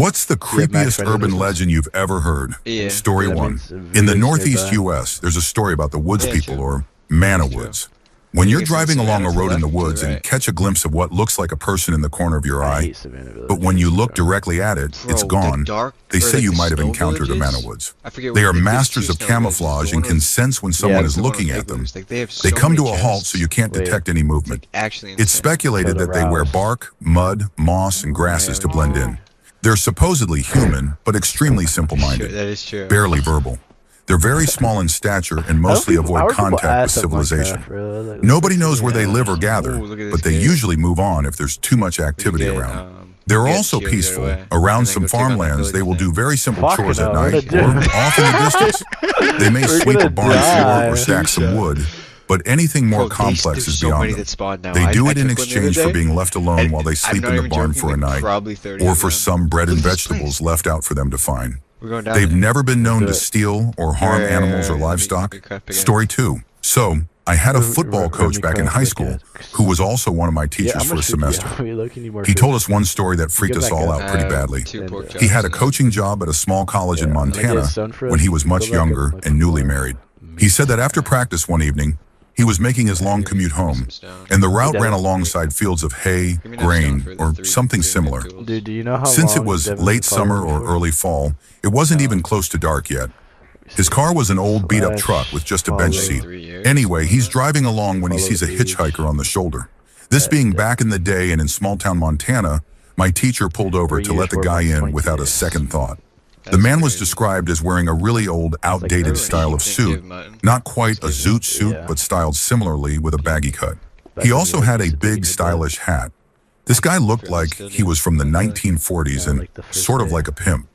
What's the creepiest urban legend you've ever heard? Yeah. Story That 1. means In the really northeast nearby. U.S., there's a story about the woods Yeah, people, true. or man of True. woods. When you're think it's driving in along a Savannah to road the in the left or woods the and right? catch a glimpse of what looks like a person in the corner of your I eye, hate Savannah Village. but when you look directly at it, it's Bro, the gone. dark- They or say like you the might have snow encountered a man villages? of woods. I forget They what- are there's masters two of snow camouflage villages. and The can one sense when someone is the one looking with at them. igloo. Like, they have They so come many to a halt gems. so you can't Wait. detect any movement. Like, actually It's insane. speculated So that they wear aroused. bark, mud, moss, and grasses to blend in. They're supposedly human, but extremely Sure, simple-minded, that is true. barely verbal. They're very small in stature and mostly avoid contact with civilization. Nobody knows where they live or gather, Ooh, look at this but they kid. usually move on if there's too much activity get, around. um, They're get also chilled right peaceful. away. Around And then some go check on the farmlands, they will village do very simple Fucking chores at hell, night what a or dick. off in the distance. They may We're sweep a gonna barn floor die. or stack some wood, but anything more Bro, complex there's is so beyond many them. that spawn now. They I do it took in one the exchange other for day, being left alone and while they I'm sleep not in the even barn joking, for a like, night, probably 30 or of for them. some bread and Look at this vegetables place. left out for them to find. We're going down They've there. never been known to Let's do it. steal or harm Right, animals or let me livestock. cut again. Story 2. So, I had a football coach back in high school who was also one of my Yeah, teachers I'm for a gonna shoot you. semester. Wait, look, you need more He food. told us one story that freaked Give us that all guy- out pretty badly. Two pork He had a chops. coaching job at a small college in Yeah. Montana Like his son when he was Fred? much Go back younger and look and newly for- married. He said that after practice one evening, he was making his long commute home, and the route ran alongside fields of hay, Give me that grain, stone for or the something three similar. tools. Dude, do you know how Since it long was Devin's late been summer following or me for? early fall, it wasn't even close to dark yet. His car was an old beat-up truck with just a bench seat. 3 years. Anyway, he's driving along when he sees a hitchhiker on the shoulder. This being back in the day and in small-town Montana, my teacher pulled over to let the guy in without a second thought. The man was described as wearing a really old, outdated style of suit, not quite a zoot suit, but styled similarly with a baggy cut. He also had a big, stylish hat. This guy looked like he was from the 1940s and sort of like a pimp.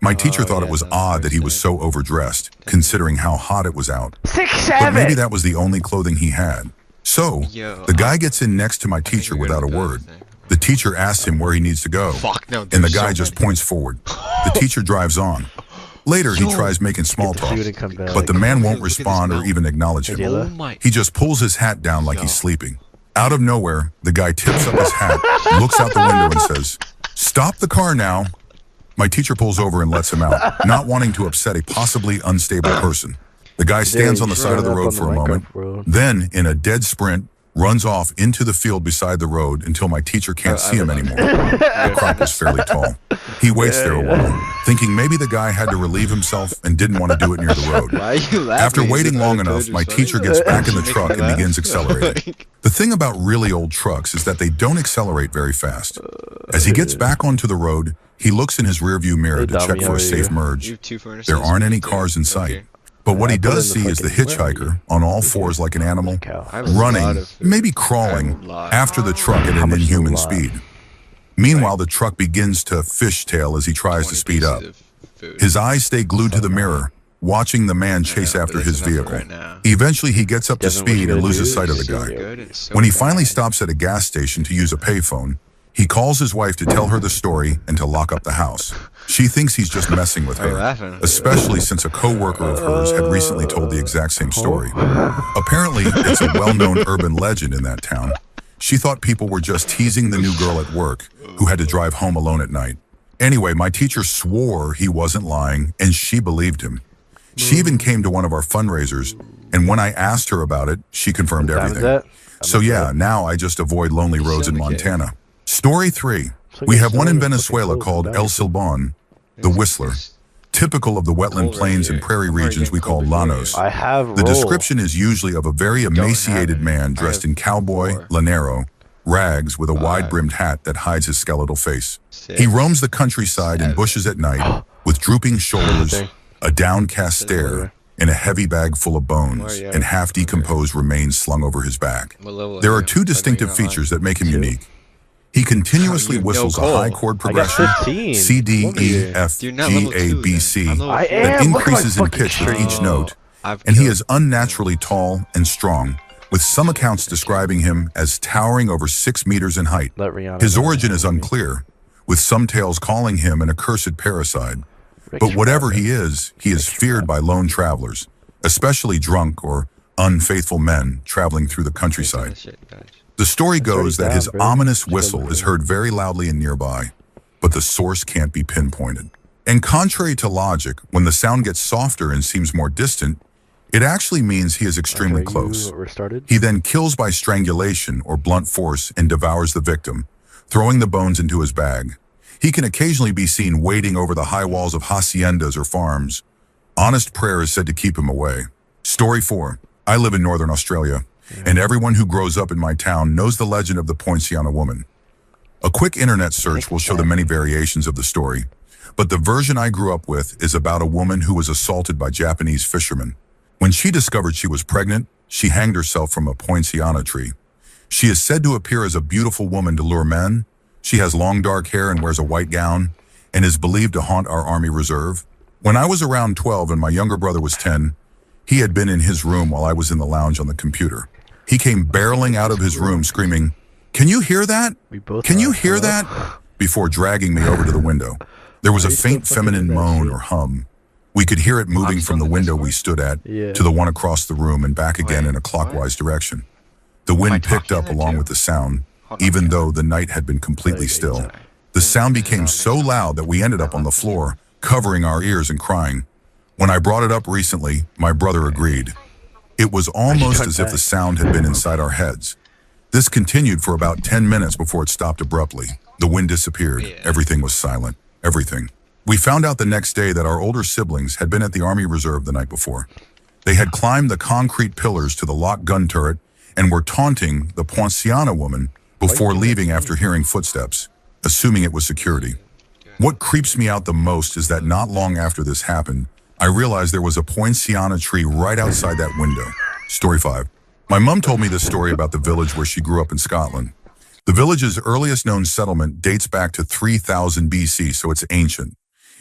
My teacher thought it was odd that he was so overdressed, considering how hot it was out. 6'7". But maybe that was the only clothing he had. So, the guy gets in next to my teacher without a word. The teacher asks him where he needs to go, Fuck no. and the guy just points forward. The teacher drives on. Later, he tries making small talk, Food and come back. but the man won't Look at this respond or mouth. even acknowledge him. Oh my. He just pulls his hat down like he's sleeping. Out of nowhere, the guy tips up his hat, looks out the window and says, "Stop the car now." My teacher pulls over and lets him out, not wanting to upset a possibly unstable person. The guy stands on the side of the road for a moment, then, in a dead sprint, runs off into the field beside the road until my teacher can't see him anymore. The crop was fairly tall. He waits there a while, thinking maybe the guy had to relieve himself and didn't want to do it near the road. Why are you laughing? After waiting long I told enough, you my it's teacher funny. gets back in the Make me truck and laugh. begins accelerating. The thing about really old trucks is that they don't accelerate very fast. As he gets back onto the road, he looks in his rearview mirror to check for a safe merge. You have 2 furnaces? There aren't any cars in sight. Okay. But what he I put does in see the is the fucking- hitchhiker on all fours like an animal, I have a lot running, of food. maybe I crawling, have a lot. after the truck at How an much is a inhuman lot? speed. Meanwhile, the truck begins to fishtail as he tries to 20 speed up. pieces of food. His eyes stay glued to the mirror, watching the man chase but after that's his enough for vehicle. right now. Eventually, he gets up to Devin, what you speed and gonna loses do? sight of the So guy. Good and so When he bad. finally stops at a gas station to use a payphone, he calls his wife to tell her the story and to lock up the house. She thinks he's just messing with Are you her, laughing? especially since a co-worker of hers had recently told the exact same story. Apparently, it's a well-known urban legend in that town. She thought people were just teasing the new girl at work who had to drive home alone at night. Anyway, my teacher swore he wasn't lying, and she believed him. She even came to one of our fundraisers, and when I asked her about it, she confirmed What time is everything. that? So yeah, now I just avoid lonely roads in Syndicate. Montana. Story 3. like We a have one in cylinder Venezuela fucking called close El back. Silbón, the Whistler. Typical of the wetland Cold plains right and here. prairie I'm already regions we getting call cold right llanos. I have The roll. description is usually of a very emaciated have man it. dressed I in have cowboy, 4. lanero, rags with a 5. wide-brimmed hat that hides his skeletal face. 6. He roams the countryside in 7. bushes at night with drooping shoulders, Okay. a downcast stare, and a heavy bag full of bones yeah. and half-decomposed remains slung over his back. What level There are are you? two Like, distinctive are you not features that make him unique. He continuously You have no whistles a goal. high chord I got progression, 15. C, D, Look at E, you. F, You're not G, level A, 2 B, then. C, I'm level I 4. am. that Look at my increases in fucking pitch with each stream. note, I've and he killed- is unnaturally tall and strong, with some accounts describing him as towering over 6 meters in height. Let Rihanna His know. origin is unclear, with some tales calling him an accursed parricide. But whatever he is feared by lone travelers, especially drunk or unfaithful men traveling through the countryside. Shit, guys. The story goes that his down, bro. ominous Chill, whistle bro. is heard very loudly and nearby. but the source can't be pinpointed. And contrary to logic, when the sound gets softer and seems more distant, it actually means he is extremely close. He then kills by strangulation or blunt force and devours the victim, throwing the bones into his bag. He can occasionally be seen wading over the high walls of haciendas or farms. Honest prayer is said to keep him away. Story 4. I live in Northern Australia, and everyone who grows up in my town knows the legend of the Poinciana woman. A quick internet search will show the many variations of the story, but the version I grew up with is about a woman who was assaulted by Japanese fishermen. When she discovered she was pregnant, she hanged herself from a Poinciana tree. She is said to appear as a beautiful woman to lure men. She has long dark hair and wears a white gown, and is believed to haunt our Army Reserve. When I was around 12 and my younger brother was 10, he had been in his room while I was in the lounge on the computer. He came barreling out of his room screaming, "Can you hear that? Can you hear that?" before dragging me over to the window. There was a faint feminine moan or hum. We could hear it moving from the window we stood at to the one across the room and back again in a clockwise direction. The wind picked up along with the sound, even though the night had been completely still. The sound became so loud that we ended up on the floor, covering our ears and crying. When I brought it up recently, my brother agreed. It was almost as if the sound had been inside our heads. This continued for about 10 minutes before it stopped abruptly. The wind disappeared. Everything was silent. Everything. We found out the next day that our older siblings had been at the Army Reserve the night before. They had climbed the concrete pillars to the locked gun turret and were taunting the Poinciana woman before leaving after hearing footsteps, assuming it was security. What creeps me out the most is that not long after this happened, I realized there was a Poinciana tree right outside that window. Story 5. My mom told me this story about the village where she grew up in Scotland. The village's earliest known settlement dates back to 3000 BC, so it's ancient.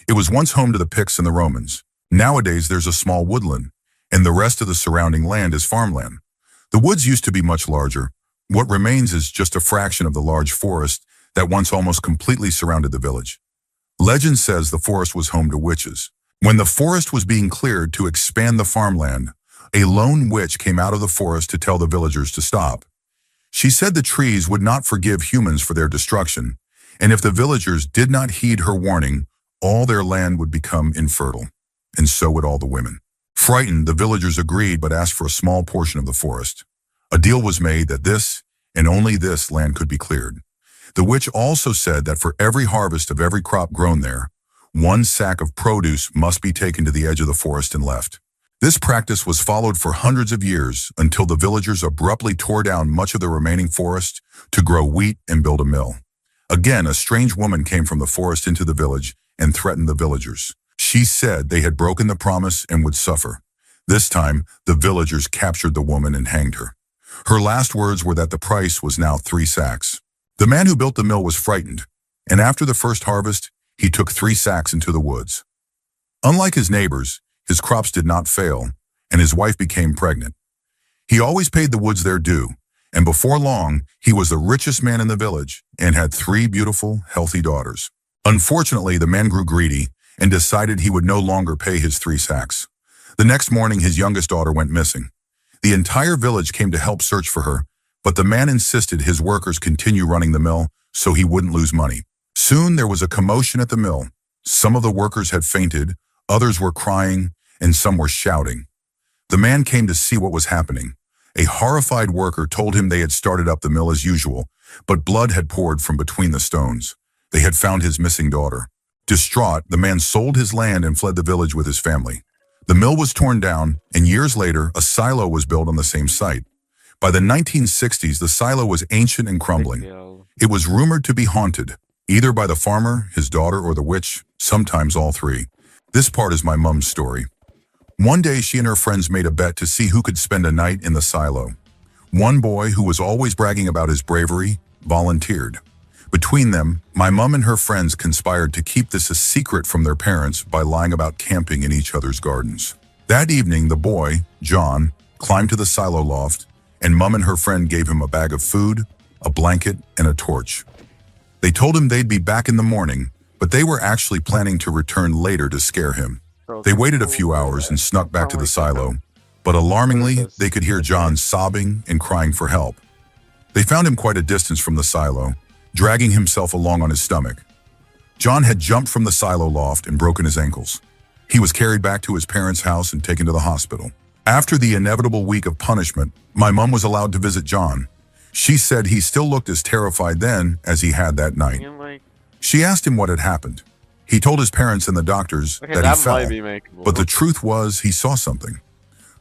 It was once home to the Picts and the Romans. Nowadays, there's a small woodland, and the rest of the surrounding land is farmland. The woods used to be much larger. What remains is just a fraction of the large forest that once almost completely surrounded the village. Legend says the forest was home to witches. When the forest was being cleared to expand the farmland, a lone witch came out of the forest to tell the villagers to stop. She said the trees would not forgive humans for their destruction, and if the villagers did not heed her warning, all their land would become infertile, and so would all the women. Frightened, the villagers agreed but asked for a small portion of the forest. A deal was made that this, and only this, land could be cleared. The witch also said that for every harvest of every crop grown there, 1 sack of produce must be taken to the edge of the forest and left. This practice was followed for hundreds of years until the villagers abruptly tore down much of the remaining forest to grow wheat and build a mill. Again, a strange woman came from the forest into the village and threatened the villagers. She said they had broken the promise and would suffer. This time, the villagers captured the woman and hanged her. Her last words were that the price was now 3 sacks. The man who built the mill was frightened, and after the first harvest, he took 3 sacks into the woods. Unlike his neighbors, his crops did not fail, and his wife became pregnant. He always paid the woods their due, and before long, he was the richest man in the village and had 3 beautiful, healthy daughters. Unfortunately, the man grew greedy and decided he would no longer pay his 3 sacks. The next morning, his youngest daughter went missing. The entire village came to help search for her, but the man insisted his workers continue running the mill so he wouldn't lose money. Soon there was a commotion at the mill. Some of the workers had fainted, others were crying, and some were shouting. The man came to see what was happening. A horrified worker told him they had started up the mill as usual, but blood had poured from between the stones. They had found his missing daughter. Distraught, the man sold his land and fled the village with his family. The mill was torn down, and years later, a silo was built on the same site. By the 1960s, the silo was ancient and crumbling. It was rumored to be haunted, either by the farmer, his daughter, or the witch, sometimes all 3. This part is my mom's story. One day, she and her friends made a bet to see who could spend a night in the silo. One boy, who was always bragging about his bravery, volunteered. Between them, my mom and her friends conspired to keep this a secret from their parents by lying about camping in each other's gardens. That evening, the boy, John, climbed to the silo loft, and Mom and her friend gave him a bag of food, a blanket, and a torch. They told him they'd be back in the morning, but they were actually planning to return later to scare him. They waited a few hours and snuck back to the silo, but alarmingly, they could hear John sobbing and crying for help. They found him quite a distance from the silo, dragging himself along on his stomach. John had jumped from the silo loft and broken his ankles. He was carried back to his parents' house and taken to the hospital. After the inevitable week of punishment, my mom was allowed to visit John. She said he still looked as terrified then as he had that night. She asked him what had happened. He told his parents and the doctors that he fell, but the truth was he saw something.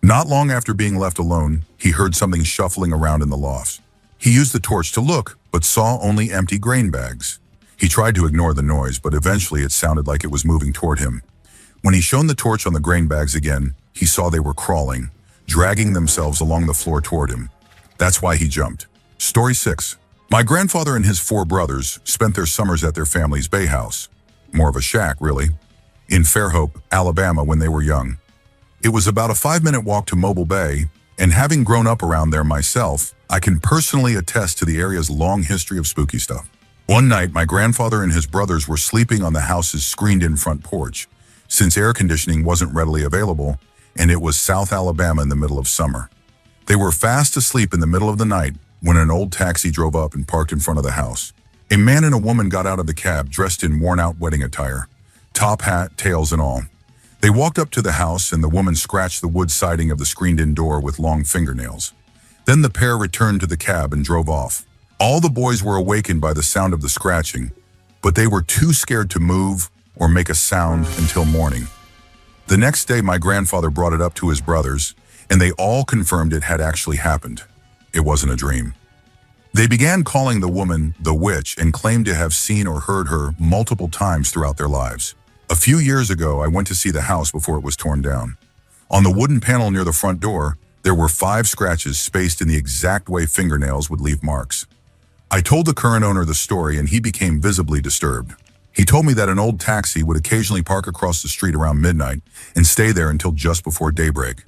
Not long after being left alone, he heard something shuffling around in the loft. He used the torch to look, but saw only empty grain bags. He tried to ignore the noise, but eventually it sounded like it was moving toward him. When he shone the torch on the grain bags again, he saw they were crawling, dragging themselves along the floor toward him. That's why he jumped. Story 6. My grandfather and his 4 brothers spent their summers at their family's bay house. More of a shack, really. In Fairhope, Alabama when they were young. It was about a 5-minute walk to Mobile Bay, and having grown up around there myself, I can personally attest to the area's long history of spooky stuff. One night, my grandfather and his brothers were sleeping on the house's screened-in front porch, since air conditioning wasn't readily available, and it was South Alabama in the middle of summer. They were fast asleep in the middle of the night when an old taxi drove up and parked in front of the house. A man and a woman got out of the cab dressed in worn-out wedding attire, top hat, tails and all. They walked up to the house and the woman scratched the wood siding of the screened-in door with long fingernails. Then the pair returned to the cab and drove off. All the boys were awakened by the sound of the scratching, but they were too scared to move or make a sound until morning. The next day, my grandfather brought it up to his brothers, and they all confirmed it had actually happened. It wasn't a dream. They began calling the woman the witch and claimed to have seen or heard her multiple times throughout their lives. A few years ago, I went to see the house before it was torn down. On the wooden panel near the front door, there were 5 scratches spaced in the exact way fingernails would leave marks. I told the current owner the story and he became visibly disturbed. He told me that an old taxi would occasionally park across the street around midnight and stay there until just before daybreak.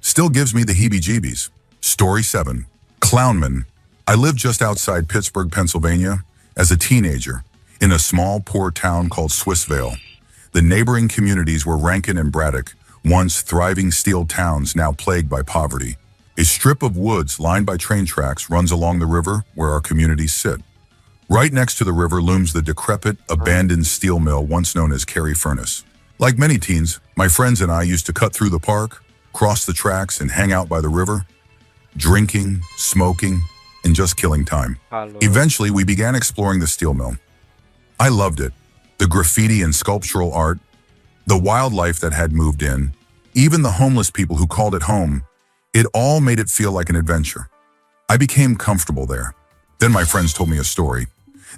Still gives me the heebie-jeebies. Story 7. Clownman. I lived just outside Pittsburgh, Pennsylvania, as a teenager, in a small, poor town called Swissvale. The neighboring communities were Rankin and Braddock, once thriving steel towns now plagued by poverty. A strip of woods lined by train tracks runs along the river where our communities sit. Right next to the river looms the decrepit, abandoned steel mill once known as Carey Furnace. Like many teens, my friends and I used to cut through the park, cross the tracks, and hang out by the river, drinking, smoking, and just killing time. Eventually, we began exploring the steel mill. I loved it. The graffiti and sculptural art, the wildlife that had moved in, even the homeless people who called it home, it all made it feel like an adventure. I became comfortable there. Then my friends told me a story.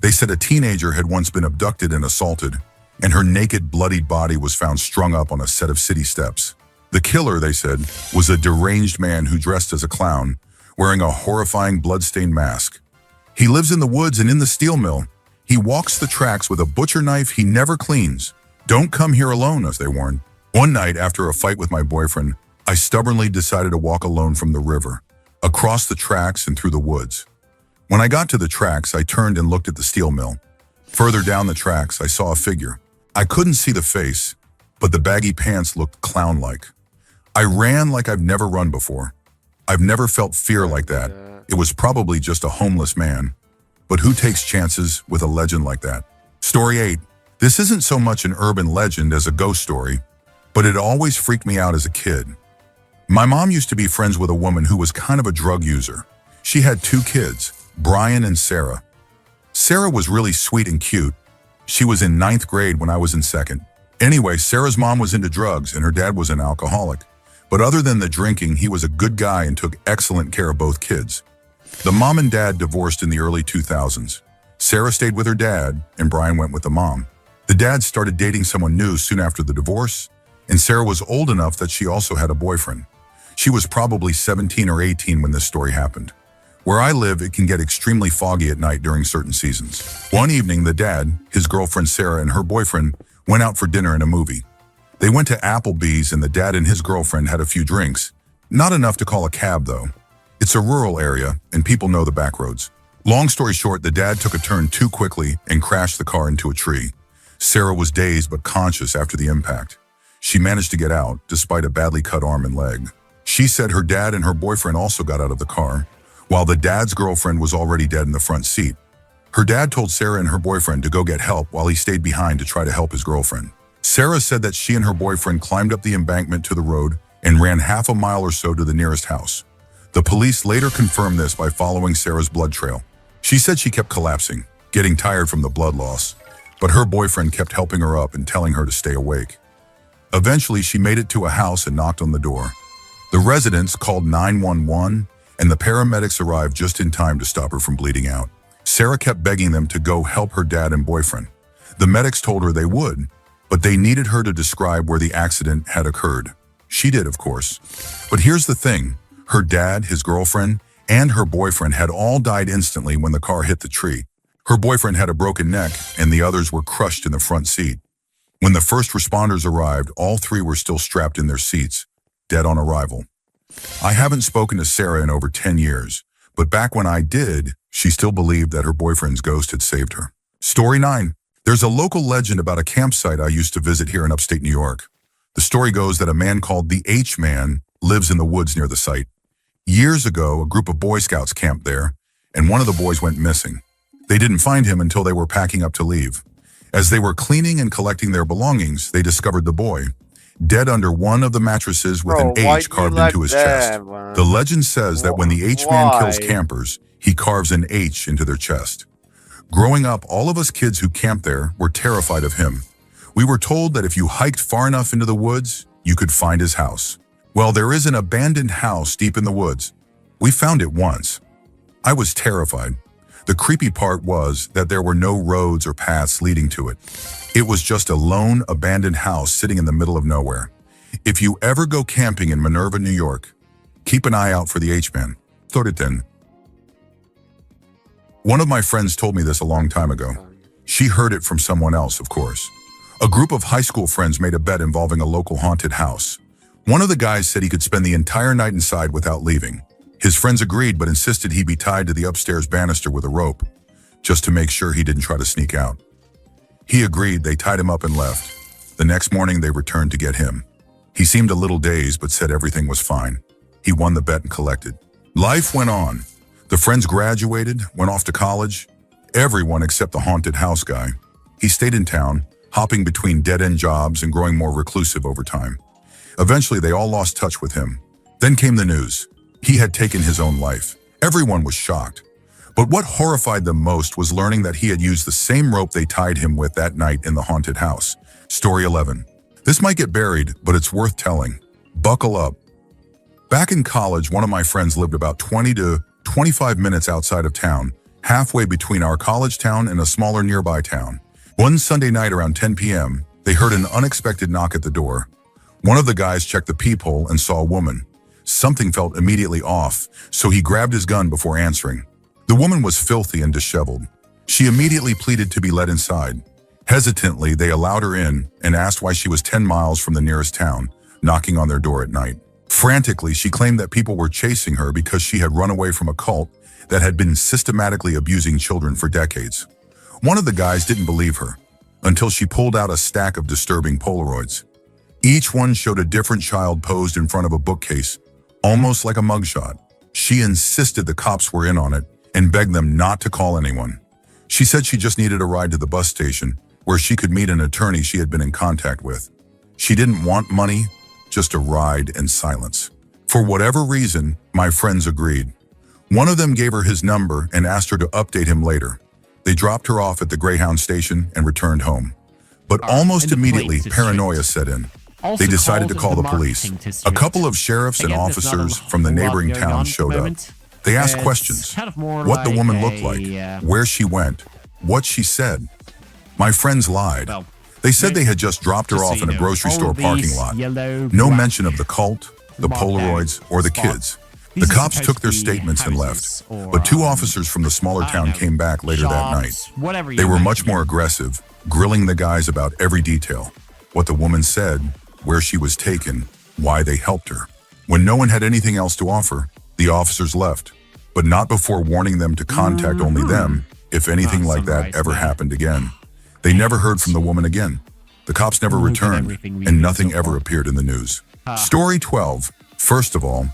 They said a teenager had once been abducted and assaulted, and her naked, bloodied body was found strung up on a set of city steps. The killer, they said, was a deranged man who dressed as a clown, wearing a horrifying blood-stained mask. He lives in the woods and in the steel mill. He walks the tracks with a butcher knife he never cleans. Don't come here alone, as they warned. One night, after a fight with my boyfriend, I stubbornly decided to walk alone from the river, across the tracks and through the woods. When I got to the tracks, I turned and looked at the steel mill. Further down the tracks, I saw a figure. I couldn't see the face, but the baggy pants looked clown-like. I ran like I've never run before. I've never felt fear like that. It was probably just a homeless man. But who takes chances with a legend like that? Story 8. This isn't so much an urban legend as a ghost story, but it always freaked me out as a kid. My mom used to be friends with a woman who was kind of a drug user. She had 2 kids, Brian and Sarah. Sarah was really sweet and cute. She was in 9th grade when I was in 2nd. Anyway, Sarah's mom was into drugs and her dad was an alcoholic. But other than the drinking, he was a good guy and took excellent care of both kids. The mom and dad divorced in the early 2000s. Sarah stayed with her dad, and Brian went with the mom. The dad started dating someone new soon after the divorce, and Sarah was old enough that she also had a boyfriend. She was probably 17 or 18 when this story happened. Where I live, it can get extremely foggy at night during certain seasons. One evening, the dad, his girlfriend Sarah, and her boyfriend went out for dinner and a movie. They went to Applebee's and the dad and his girlfriend had a few drinks. Not enough to call a cab, though. It's a rural area, and people know the back roads. Long story short, the dad took a turn too quickly and crashed the car into a tree. Sarah was dazed but conscious after the impact. She managed to get out, despite a badly cut arm and leg. She said her dad and her boyfriend also got out of the car, while the dad's girlfriend was already dead in the front seat. Her dad told Sarah and her boyfriend to go get help while he stayed behind to try to help his girlfriend. Sarah said that she and her boyfriend climbed up the embankment to the road and ran half a mile or so to the nearest house. The police later confirmed this by following Sarah's blood trail. She said she kept collapsing, getting tired from the blood loss, but her boyfriend kept helping her up and telling her to stay awake. Eventually, she made it to a house and knocked on the door. The residents called 911, and the paramedics arrived just in time to stop her from bleeding out. Sarah kept begging them to go help her dad and boyfriend. The medics told her they would, but they needed her to describe where the accident had occurred. She did, of course. But here's the thing. Her dad, his girlfriend, and her boyfriend had all died instantly when the car hit the tree. Her boyfriend had a broken neck, and the others were crushed in the front seat. When the first responders arrived, all three were still strapped in their seats, dead on arrival. I haven't spoken to Sarah in over 10 years, but back when I did, she still believed that her boyfriend's ghost had saved her. Story 9. There's a local legend about a campsite I used to visit here in upstate New York. The story goes that a man called the H-Man lives in the woods near the site. Years ago, a group of Boy Scouts camped there, and one of the boys went missing. They didn't find him until they were packing up to leave. As they were cleaning and collecting their belongings, they discovered the boy, dead under one of the mattresses with an H carved into his chest. The legend says that when the H-Man kills campers, he carves an H into their chest. Growing up, all of us kids who camped there were terrified of him. We were told that if you hiked far enough into the woods, you could find his house. Well, there is an abandoned house deep in the woods. We found it once. I was terrified. The creepy part was that there were no roads or paths leading to it. It was just a lone, abandoned house sitting in the middle of nowhere. If you ever go camping in Minerva, New York, keep an eye out for the H-Man. Toriten. One of my friends told me this a long time ago. She heard it from someone else, of course. A group of high school friends made a bet involving a local haunted house. One of the guys said he could spend the entire night inside without leaving. His friends agreed but insisted he be tied to the upstairs banister with a rope, just to make sure he didn't try to sneak out. He agreed, they tied him up and left. The next morning they returned to get him. He seemed a little dazed but said everything was fine. He won the bet and collected. Life went on. The friends graduated, went off to college. Everyone except the haunted house guy. He stayed in town, hopping between dead-end jobs and growing more reclusive over time. Eventually they all lost touch with him. Then came the news. He had taken his own life. Everyone was shocked. But what horrified them most was learning that he had used the same rope they tied him with that night in the haunted house. Story 11. This might get buried, but it's worth telling. Buckle up. Back in college, one of my friends lived about 20 to 25 minutes outside of town, halfway between our college town and a smaller nearby town. One Sunday night around 10 p.m., they heard an unexpected knock at the door. One of the guys checked the peephole and saw a woman. Something felt immediately off, so he grabbed his gun before answering. The woman was filthy and disheveled. She immediately pleaded to be let inside. Hesitantly, they allowed her in and asked why she was 10 miles from the nearest town, knocking on their door at night. Frantically, she claimed that people were chasing her because she had run away from a cult that had been systematically abusing children for decades. One of the guys didn't believe her until she pulled out a stack of disturbing Polaroids. Each one showed a different child posed in front of a bookcase, almost like a mugshot. She insisted the cops were in on it and begged them not to call anyone. She said she just needed a ride to the bus station where she could meet an attorney she had been in contact with. She didn't want money, just a ride and silence. For whatever reason, my friends agreed. One of them gave her his number and asked her to update him later. They dropped her off at the Greyhound station and returned home. But almost immediately, paranoia set in. They decided to call the police. A couple of sheriffs and officers from the neighboring town showed up. They asked questions. What the woman looked like, where she went, what she said. My friends lied. They said they had just dropped her off in a grocery store parking lot. No mention of the cult, the Polaroids, or the kids. The cops took their statements and left, but two officers from the smaller town came back later that night. They were much more aggressive, grilling the guys about every detail. What the woman said, where she was taken, why they helped her. When no one had anything else to offer, the officers left, but not before warning them to contact only them if anything like that ever happened again. They never heard from the woman again. The cops never returned, and nothing ever appeared in the news. Story 12. First of all,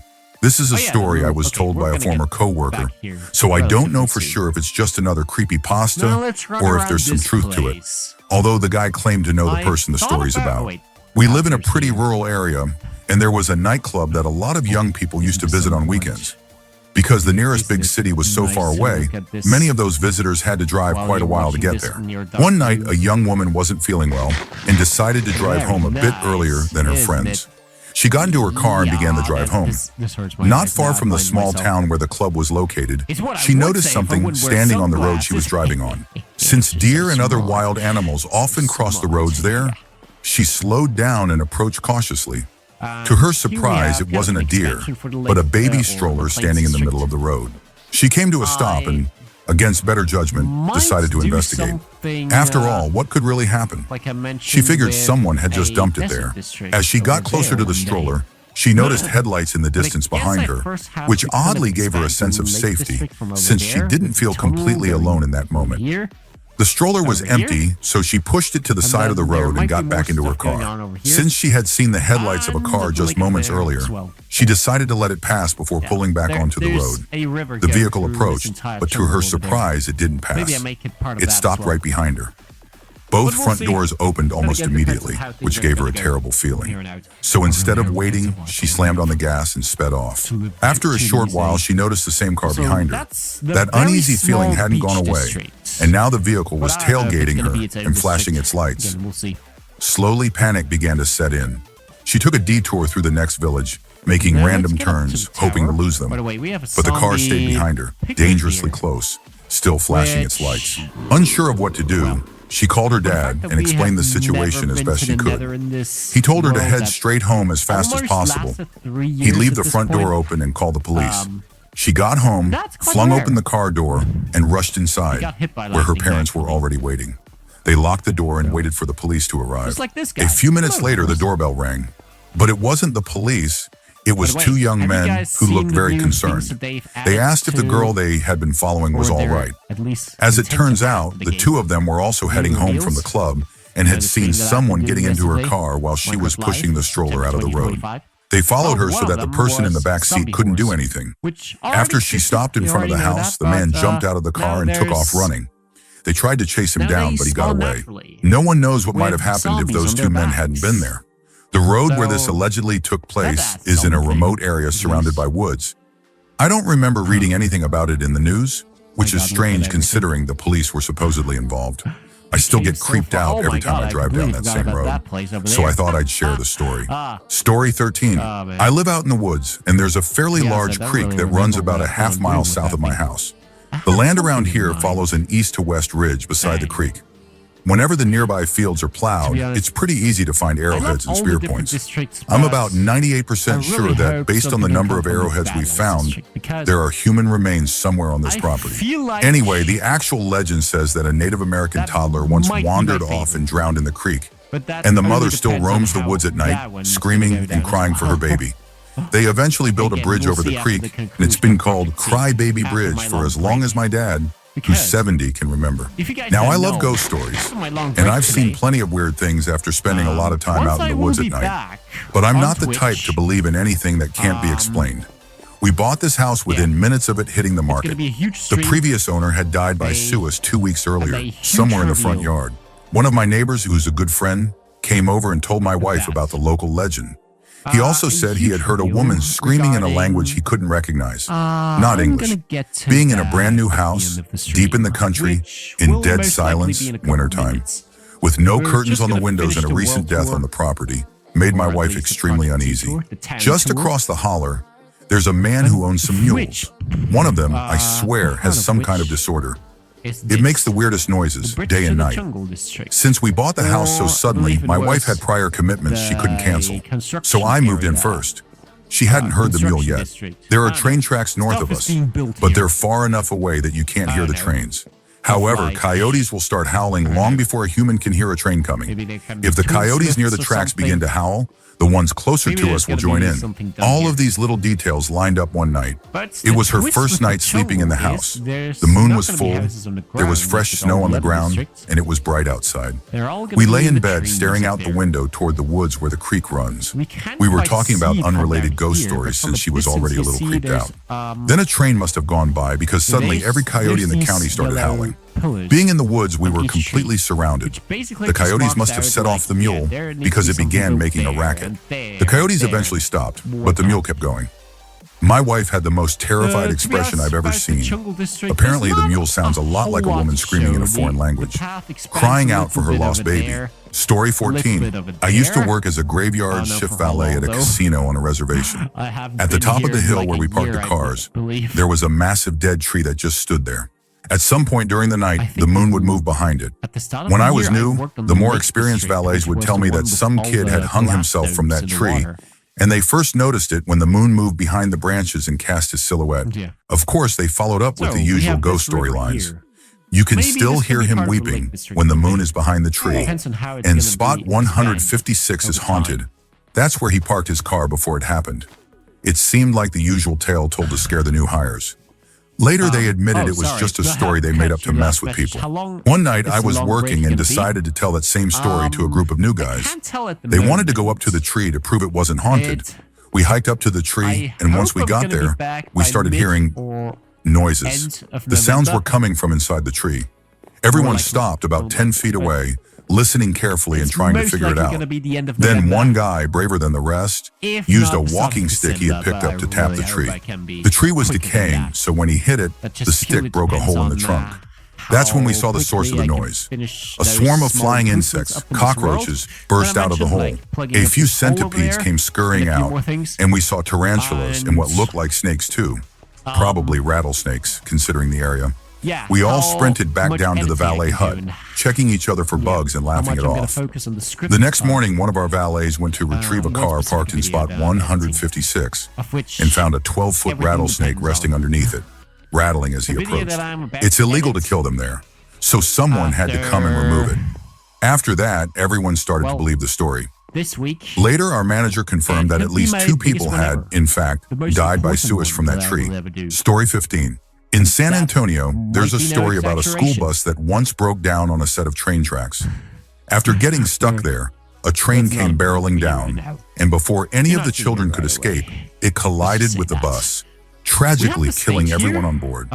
This is a story I was told by a former coworker, so I don't know for sure if it's just another creepypasta or if there's some truth to it. Although the guy claimed to know the person the story's about. We live in a pretty rural area, and there was a nightclub that a lot of young people used to visit on weekends. Because the nearest big city was so far away, many of those visitors had to drive quite a while to get there. One night, a young woman wasn't feeling well and decided to drive home a bit earlier than her friends. She got into her car and began the drive home. Not far from the small town where the club was located, she noticed something standing on the road she was driving on. Since deer and other wild animals often cross the roads there, she slowed down and approached cautiously. To her surprise, it wasn't a deer, but a baby stroller standing in the middle of the road. She came to a stop and, against better judgment, decided to investigate. After all, what could really happen? She figured someone had just dumped it there. As she got closer to the stroller, she noticed headlights in the distance behind her, which oddly gave her a sense of safety, since she didn't feel completely alone in that moment. The stroller was empty, so she pushed it to the side of the road and got back into her car. Since she had seen the headlights of a car just moments earlier, she decided to let it pass before pulling back onto the road. The vehicle approached, but to her surprise, it didn't pass. It stopped right behind her. Both front doors opened almost immediately, which gave her a terrible feeling. So instead of waiting, she slammed on the gas and sped off. After a short while, she noticed the same car behind her. That uneasy feeling hadn't gone away, and now the vehicle was tailgating her and flashing its lights. Slowly, panic began to set in. She took a detour through the next village, making random turns, hoping to lose them. But the car stayed behind her, dangerously close, still flashing its lights. Unsure of what to do, she called her dad and explained the situation as best she could. He told her to head straight home as fast as possible. He'd leave the front door open and call the police. She got home, flung open the car door, and rushed inside, where her parents were already waiting. They locked the door and waited for the police to arrive. A few minutes later, the doorbell rang. But it wasn't the police. It was two young men who looked very concerned. They asked if the girl they had been following was all right. As it turns out, the two of them were also heading home from the club and had seen someone getting into her car while she was pushing the stroller out of the road. They followed her so that the person in the back seat couldn't do anything. After she stopped in front of the house, the man jumped out of the car and took off running. They tried to chase him down, but he got away. No one knows what might have happened if those two men hadn't been there. The road where this allegedly took place is in a remote area surrounded by woods. I don't remember reading anything about it in the news, which is strange considering the police were supposedly involved. I still get creeped out every time I drive down that same road, so I thought I'd share the story. Story 13. I live out in the woods, and there's a fairly large creek that runs about a half-mile south of my house. The land around here follows an east-to-west ridge beside the creek. Whenever the nearby fields are plowed, it's pretty easy to find arrowheads and spear points. I'm about 98% sure that based on the number of arrowheads we've found, there are human remains somewhere on this property. Anyway, the actual legend says that a Native American toddler once wandered off and drowned in the creek, and the mother still roams the woods at night, screaming and crying for her baby. They eventually built a bridge over the creek, and it's been called Cry Baby Bridge for as long as my dad, who's 70, can remember. Now, I love ghost stories, and I've seen plenty of weird things after spending a lot of time out in the woods at night, but I'm not the type to believe in anything that can't be explained. We bought this house within minutes of it hitting the market. The previous owner had died by suicide 2 weeks earlier, somewhere in the front yard. One of my neighbors, who's a good friend, came over and told my wife about the local legend. He also said he had heard a woman screaming in a language he couldn't recognize, not English. Being in a brand new house, deep in the country, in dead silence, wintertime, with no curtains on the windows and a recent death on the property, made my wife extremely uneasy. Just across the holler, there's a man who owns some mules. One of them, I swear, has some kind of disorder. It makes the weirdest noises, day and night. Since we bought the house so suddenly, my wife had prior commitments she couldn't cancel, so I moved in first. She hadn't heard the mule yet. There are train tracks north of us, but they're far enough away that you can't hear the trains. However, coyotes will start howling long before a human can hear a train coming. If the coyotes near the tracks begin to howl, the ones closer to us will join in. All of these little details lined up one night. It was her first night sleeping in the house. The moon was full, there was fresh snow on the ground, and it was bright outside. We lay in bed staring out the window toward the woods where the creek runs. We were talking about unrelated ghost stories since she was already a little creeped out. Then a train must have gone by because suddenly every coyote in the county started howling. Being in the woods, we were completely surrounded. The coyotes must have set off the mule because it began making a racket. The coyotes eventually stopped, but the mule kept going. My wife had the most terrified expression I've ever seen. Apparently, the mule sounds a lot like a woman screaming in a foreign language, crying out for her lost baby. Story 14. I used to work as a graveyard shift valet at a casino on a reservation. At the top of the hill where we parked the cars, there was a massive dead tree that just stood there. At some point during the night, the moon would move behind it. When I was new, the more experienced valets would tell me that some kid had hung himself from that tree, and they first noticed it when the moon moved behind the branches and cast his silhouette. Of course, they followed up with the usual ghost storylines. You can still hear him weeping when the moon is behind the tree, and spot 156 is haunted. That's where he parked his car before it happened. It seemed like the usual tale told to scare the new hires. Later, they admitted it was just a story they made up to mess with people. One night, I was working and decided to tell that same story to a group of new guys. They wanted to go up to the tree to prove it wasn't haunted. We hiked up to the tree, and once we got there, we started hearing noises. The sounds were coming from inside the tree. Everyone stopped about 10 feet away, listening carefully and trying to figure it out. Then one guy, braver than the rest, used a walking stick he had picked up to tap the tree. The tree was decaying, so when he hit it, the stick broke a hole in the trunk. That's when we saw the source of the noise. A swarm of flying insects, cockroaches, burst out of the hole. A few centipedes came scurrying out, and we saw tarantulas and what looked like snakes too. Probably rattlesnakes, considering the area. We all sprinted back down to the valet hut, checking each other for bugs and laughing it off. The next morning, one of our valets went to retrieve a car parked in spot 156 and found a 12-foot rattlesnake resting underneath it, rattling as he approached. It's illegal to kill them there, so someone had to come and remove it. After that, everyone started to believe the story. Later, our manager confirmed that at least 2 people had, in fact, died by sewage from that tree. Story 15. In San Antonio, there's a story about a school bus that once broke down on a set of train tracks. After getting stuck there, a train came barreling down, and before any of the children could escape, it collided with the bus, tragically killing everyone on board.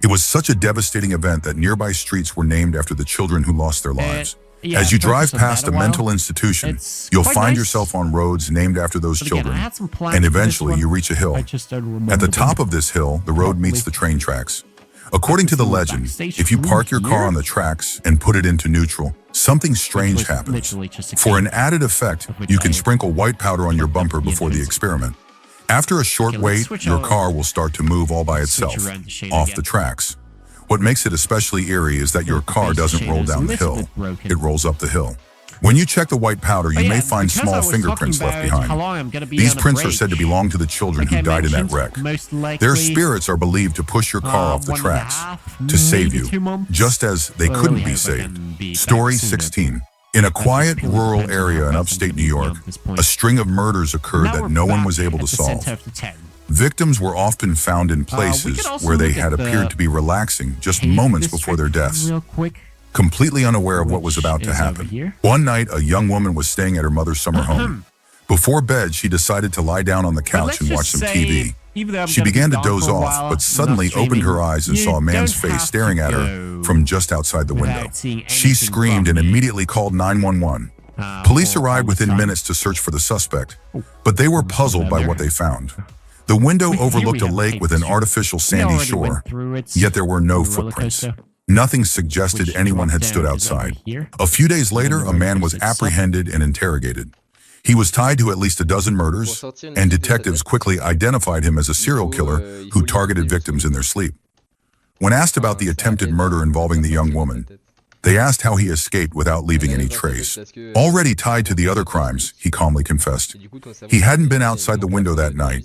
It was such a devastating event that nearby streets were named after the children who lost their lives. As you drive past a mental institution, you'll find yourself on roads named after those children, and eventually you reach a hill. At the top of this hill, the road meets the train tracks. According to the legend, if you park your car on the tracks and put it into neutral, something strange happens. For an added effect, you can sprinkle white powder on your bumper before the experiment. After a short wait, your car will start to move all by itself, off the tracks. What makes it especially eerie is that your car doesn't roll down the hill, it rolls up the hill. When you check the white powder, you may find small fingerprints left behind. These prints are said to belong to the children who died in that wreck. Their spirits are believed to push your car off the tracks, to save you, just as they couldn't be saved. Story 16. In a quiet, rural area in upstate New York, a string of murders occurred that no one was able to solve. Victims were often found in places where they had appeared to be relaxing just moments before their deaths, completely unaware of what was about to happen. One night, a young woman was staying at her mother's summer home. Before bed, she decided to lie down on the couch and watch some TV. She began to doze off, but suddenly opened her eyes and saw a man's face staring at her from just outside the window. She screamed and immediately called 911. Police arrived within minutes to search for the suspect, but they were puzzled by what they found. The window overlooked a lake with an artificial sandy shore, yet there were no footprints. Nothing suggested anyone had stood outside. A few days later, a man was apprehended and interrogated. He was tied to at least a dozen murders, and detectives quickly identified him as a serial killer who targeted victims in their sleep. When asked about the attempted murder involving the young woman, they asked how he escaped without leaving any trace. Already tied to the other crimes, he calmly confessed. He hadn't been outside the window that night.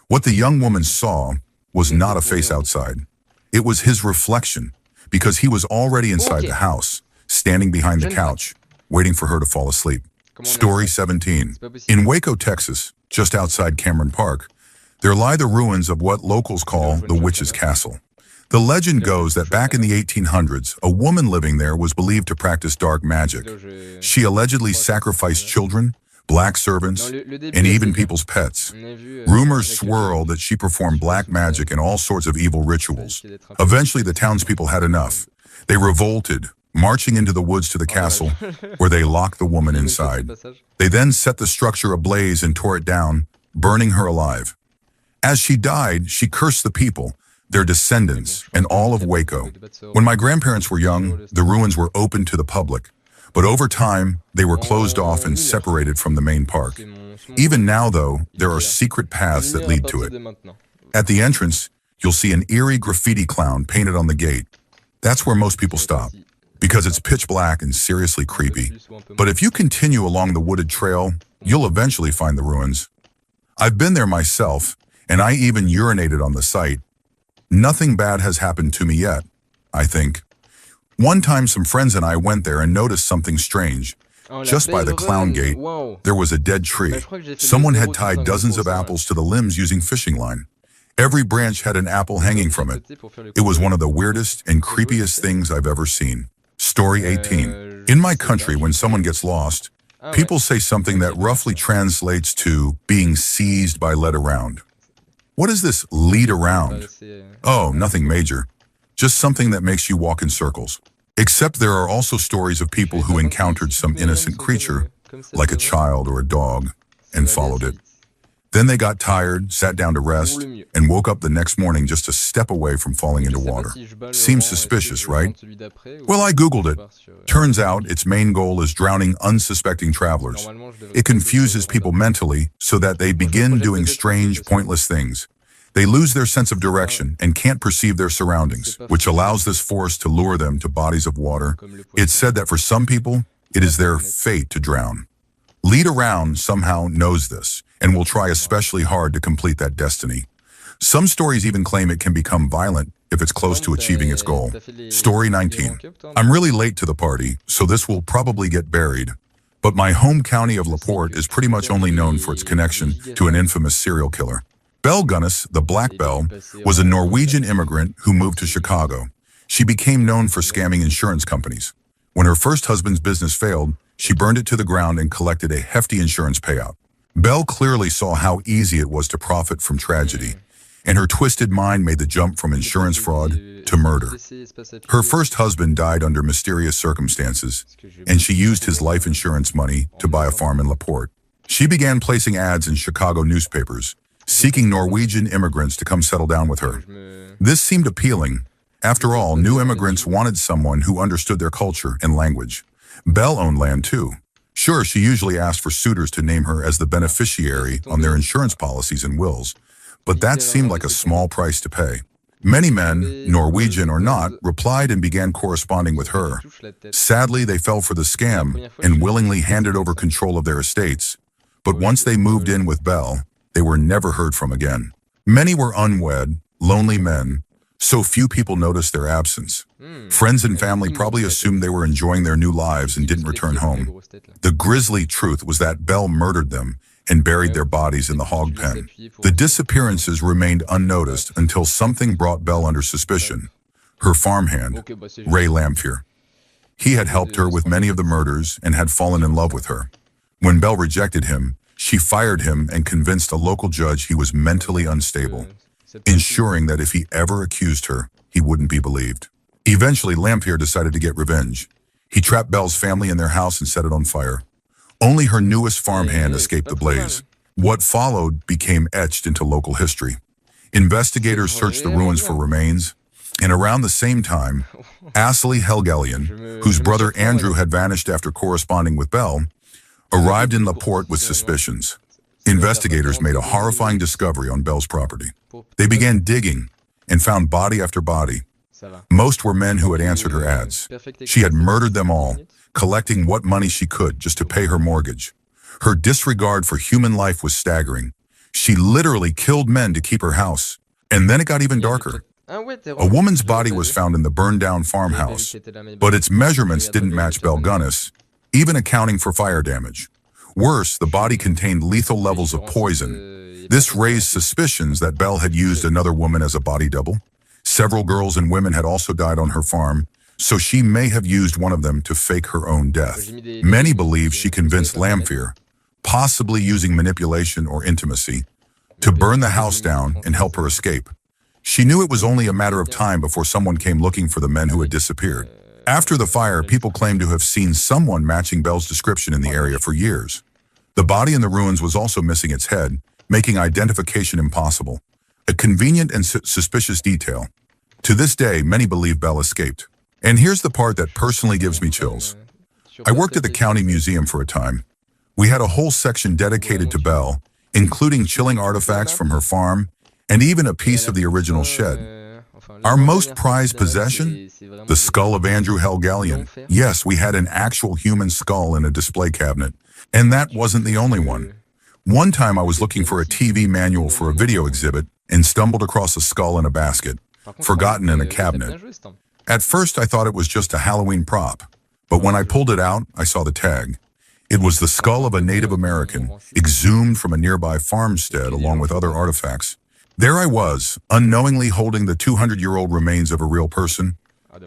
What the young woman saw was not a face outside. It was his reflection, because he was already inside Ok. the house, standing behind the Je ne vois. couch, waiting for her to fall asleep. Comment on a Story ça? 17. C'est pas possible. In Waco, Texas, just outside Cameron Park, there lie the ruins of what locals call the Witch's Castle. The legend goes that back in the 1800s, a woman living there was believed to practice dark magic. She allegedly sacrificed children, black servants, and even people's pets. Rumors swirl that she performed black magic and all sorts of evil rituals. Eventually, the townspeople had enough. They revolted, marching into the woods to the castle, where they locked the woman inside. They then set the structure ablaze and tore it down, burning her alive. As she died, she cursed the people, their descendants, and all of Waco. When my grandparents were young, the ruins were open to the public. But over time, they were closed off and separated from the main park. Even now, though, there are secret paths that lead to it. At the entrance, you'll see an eerie graffiti clown painted on the gate. That's where most people stop, because it's pitch black and seriously creepy. But if you continue along the wooded trail, you'll eventually find the ruins. I've been there myself, and I even urinated on the site. Nothing bad has happened to me yet, I think. One time some friends and I went there and noticed something strange. Just by the clown gate, there was a dead tree. Someone had tied dozens of apples to the limbs using fishing line. Every branch had an apple hanging from it. It was one of the weirdest and creepiest things I've ever seen. Story 18. In my country, when someone gets lost, people say something that roughly translates to being seized by led around. What is this lead around? Oh, nothing major. Just something that makes you walk in circles. Except there are also stories of people who encountered some innocent creature, like a child or a dog, and followed it. Then they got tired, sat down to rest, and woke up the next morning just a step away from falling into water. Seems suspicious, right? Well, I Googled it. Turns out its main goal is drowning unsuspecting travelers. It confuses people mentally so that they begin doing strange, pointless things. They lose their sense of direction and can't perceive their surroundings, which allows this force to lure them to bodies of water. It's said that for some people, it is their fate to drown. Lead Around somehow knows this and will try especially hard to complete that destiny. Some stories even claim it can become violent if it's close to achieving its goal. Story 19. I'm really late to the party, so this will probably get buried. But my home county of LaPorte is pretty much only known for its connection to an infamous serial killer. Belle Gunness, the Black Belle, was a Norwegian immigrant who moved to Chicago. She became known for scamming insurance companies. When her first husband's business failed, she burned it to the ground and collected a hefty insurance payout. Belle clearly saw how easy it was to profit from tragedy, and her twisted mind made the jump from insurance fraud to murder. Her first husband died under mysterious circumstances, and she used his life insurance money to buy a farm in LaPorte. She began placing ads in Chicago newspapers, seeking Norwegian immigrants to come settle down with her. This seemed appealing. After all, new immigrants wanted someone who understood their culture and language. Belle owned land too. Sure, she usually asked for suitors to name her as the beneficiary on their insurance policies and wills, but that seemed like a small price to pay. Many men, Norwegian or not, replied and began corresponding with her. Sadly, they fell for the scam and willingly handed over control of their estates. But once they moved in with Belle, they were never heard from again. Many were unwed, lonely men, so few people noticed their absence. Friends and family probably assumed they were enjoying their new lives and didn't return home. The grisly truth was that Belle murdered them and buried their bodies in the hog pen. The disappearances remained unnoticed until something brought Belle under suspicion. Her farmhand, Ray Lamphere. He had helped her with many of the murders and had fallen in love with her. When Belle rejected him, she fired him and convinced a local judge he was mentally unstable, ensuring that if he ever accused her, he wouldn't be believed. Eventually, Lamphere decided to get revenge. He trapped Belle's family in their house and set it on fire. Only her newest farmhand escaped the blaze. What followed became etched into local history. Investigators searched the ruins for remains, and around the same time, Astley Helgelian, whose brother Andrew had vanished after corresponding with Belle, arrived in LaPorte with suspicions. Investigators made a horrifying discovery on Belle's property. They began digging and found body after body. Most were men who had answered her ads. She had murdered them all, collecting what money she could just to pay her mortgage. Her disregard for human life was staggering. She literally killed men to keep her house. And then it got even darker. A woman's body was found in the burned-down farmhouse, but its measurements didn't match Belle Gunnis, even accounting for fire damage. Worse, the body contained lethal levels of poison. This raised suspicions that Belle had used another woman as a body double. Several girls and women had also died on her farm, so she may have used one of them to fake her own death. Many believe she convinced Lamphere, possibly using manipulation or intimacy, to burn the house down and help her escape. She knew it was only a matter of time before someone came looking for the men who had disappeared. After the fire, people claim to have seen someone matching Belle's description in the area for years. The body in the ruins was also missing its head, making identification impossible. A convenient and suspicious detail. To this day, many believe Belle escaped. And here's the part that personally gives me chills. I worked at the county museum for a time. We had a whole section dedicated to Belle, including chilling artifacts from her farm, and even a piece of the original shed. Our most prized possession? The skull of Andrew Helgalian. Yes, we had an actual human skull in a display cabinet, and that wasn't the only one. One time I was looking for a TV manual for a video exhibit and stumbled across a skull in a basket, forgotten in a cabinet. At first I thought it was just a Halloween prop, but when I pulled it out, I saw the tag. It was the skull of a Native American, exhumed from a nearby farmstead along with other artifacts. There I was, unknowingly holding the 200-year-old remains of a real person,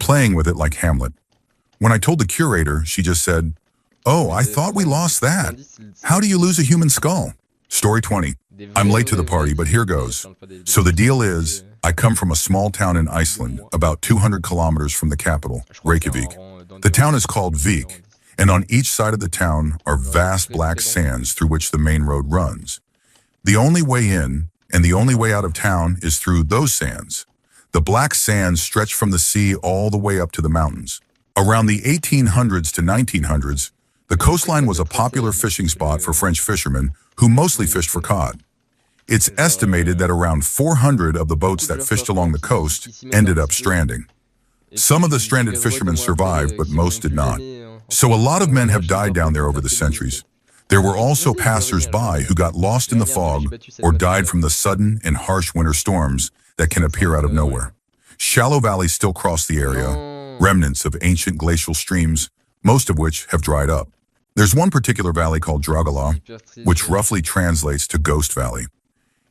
playing with it like Hamlet. When I told the curator, she just said, "Oh, I thought we lost that. How do you lose a human skull?" Story 20. I'm late to the party, but here goes. So the deal is, I come from a small town in Iceland, about 200 kilometers from the capital, Reykjavik. The town is called Vik, and on each side of the town are vast black sands through which the main road runs. The only way in and the only way out of town is through those sands. The black sands stretch from the sea all the way up to the mountains. Around the 1800s to 1900s, the coastline was a popular fishing spot for French fishermen who mostly fished for cod. It's estimated that around 400 of the boats that fished along the coast ended up stranding. Some of the stranded fishermen survived, but most did not. So a lot of men have died down there over the centuries. There were also passers-by who got lost in the fog or died from the sudden and harsh winter storms that can appear out of nowhere. Shallow valleys still cross the area, remnants of ancient glacial streams, most of which have dried up. There's one particular valley called Dragala, which roughly translates to Ghost Valley.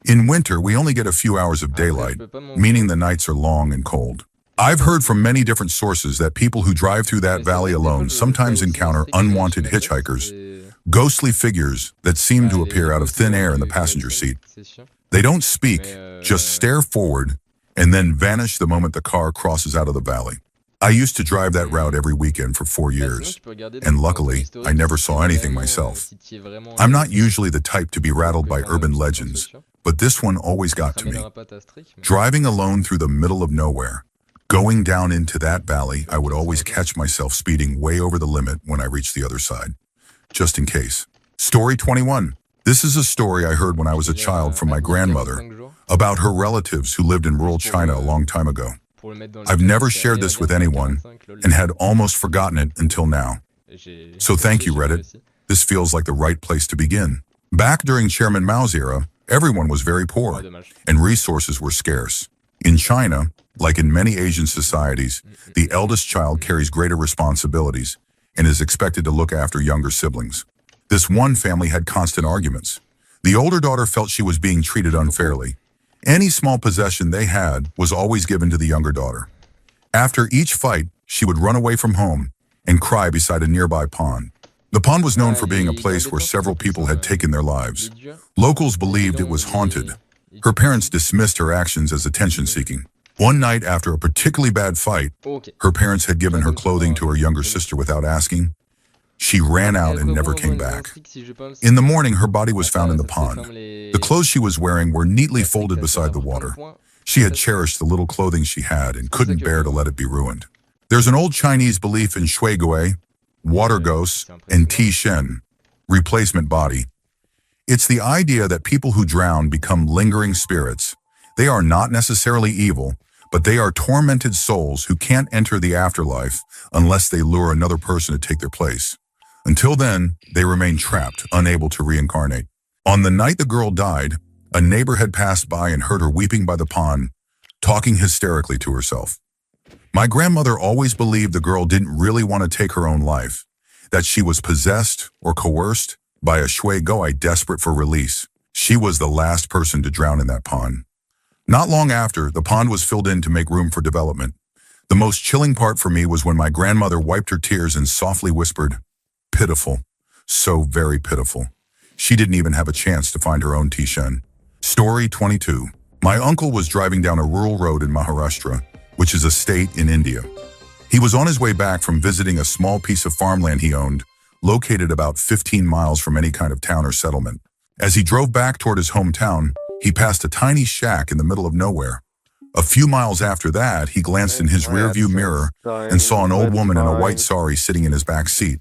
In winter, we only get a few hours of daylight, meaning the nights are long and cold. I've heard from many different sources that people who drive through that valley alone sometimes encounter unwanted hitchhikers, ghostly figures that seem to appear out of thin air in the passenger seat. They don't speak, just stare forward, and then vanish the moment the car crosses out of the valley. I used to drive that route every weekend for 4 years, and luckily, I never saw anything myself. I'm not usually the type to be rattled by urban legends, but this one always got to me. Driving alone through the middle of nowhere, going down into that valley, I would always catch myself speeding way over the limit when I reached the other side, just in case. Story 21. This is a story I heard when I was a child from my grandmother about her relatives who lived in rural China a long time ago. I've never shared this with anyone and had almost forgotten it until now. So thank you, Reddit. This feels like the right place to begin. Back during Chairman Mao's era, everyone was very poor, and resources were scarce. In China, like in many Asian societies, the eldest child carries greater responsibilities and is expected to look after younger siblings. This one family had constant arguments. The older daughter felt she was being treated unfairly. Any small possession they had was always given to the younger daughter. After each fight, she would run away from home and cry beside a nearby pond. The pond was known for being a place where several people had taken their lives. Locals believed it was haunted. Her parents dismissed her actions as attention-seeking. One night after a particularly bad fight, her parents had given her clothing to her younger sister without asking. She ran out and never came back. In the morning, her body was found in the pond. The clothes she was wearing were neatly folded beside the water. She had cherished the little clothing she had and couldn't bear to let it be ruined. There's an old Chinese belief in shui gui, water ghosts, and ti shen, replacement body. It's the idea that people who drown become lingering spirits. They are not necessarily evil, but they are tormented souls who can't enter the afterlife unless they lure another person to take their place. Until then, they remain trapped, unable to reincarnate. On the night the girl died, a neighbor had passed by and heard her weeping by the pond, talking hysterically to herself. My grandmother always believed the girl didn't really want to take her own life, that she was possessed or coerced by a shui guy desperate for release. She was the last person to drown in that pond. Not long after, the pond was filled in to make room for development. The most chilling part for me was when my grandmother wiped her tears and softly whispered, "Pitiful, so very pitiful." She didn't even have a chance to find her own Tishan. Story 22. My uncle was driving down a rural road in Maharashtra, which is a state in India. He was on his way back from visiting a small piece of farmland he owned, located about 15 miles from any kind of town or settlement. As he drove back toward his hometown, he passed a tiny shack in the middle of nowhere. A few miles after that, he glanced in his rearview mirror and saw an old woman in a white sari sitting in his back seat.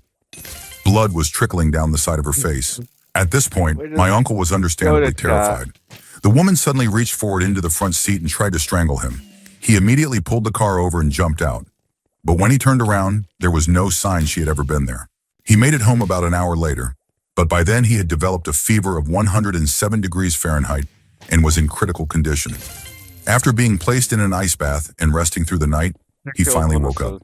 Blood was trickling down the side of her face. At this point, my uncle was understandably terrified. The woman suddenly reached forward into the front seat and tried to strangle him. He immediately pulled the car over and jumped out. But when he turned around, there was no sign she had ever been there. He made it home about an hour later, but by then he had developed a fever of 107 degrees Fahrenheit and was in critical condition. After being placed in an ice bath and resting through the night, he finally woke up.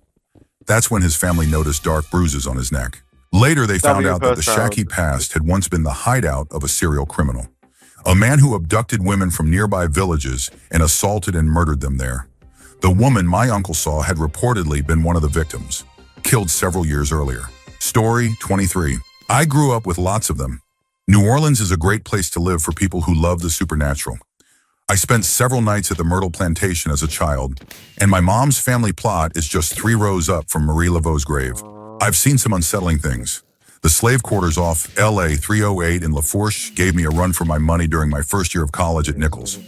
That's when his family noticed dark bruises on his neck. Later, they found out that the shack he passed had once been the hideout of a serial criminal, a man who abducted women from nearby villages and assaulted and murdered them there. The woman my uncle saw had reportedly been one of the victims, killed several years earlier. Story 23. I grew up with lots of them. New Orleans is a great place to live for people who love the supernatural. I spent several nights at the Myrtle Plantation as a child, and my mom's family plot is just 3 rows up from Marie Laveau's grave. I've seen some unsettling things. The slave quarters off LA 308 in Lafourche gave me a run for my money during my first year of college at Nichols.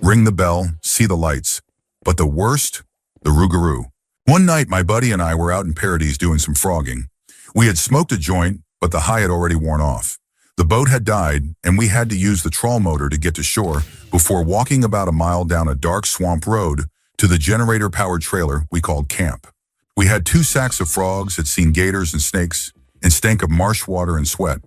Ring the bell, see the lights. But the worst? The Rougarou. One night, my buddy and I were out in Paradise doing some frogging. We had smoked a joint, but the high had already worn off. The boat had died, and we had to use the trawl motor to get to shore before walking about a mile down a dark swamp road to the generator-powered trailer we called camp. We had 2 sacks of frogs, had seen gators and snakes, and stank of marsh water and sweat.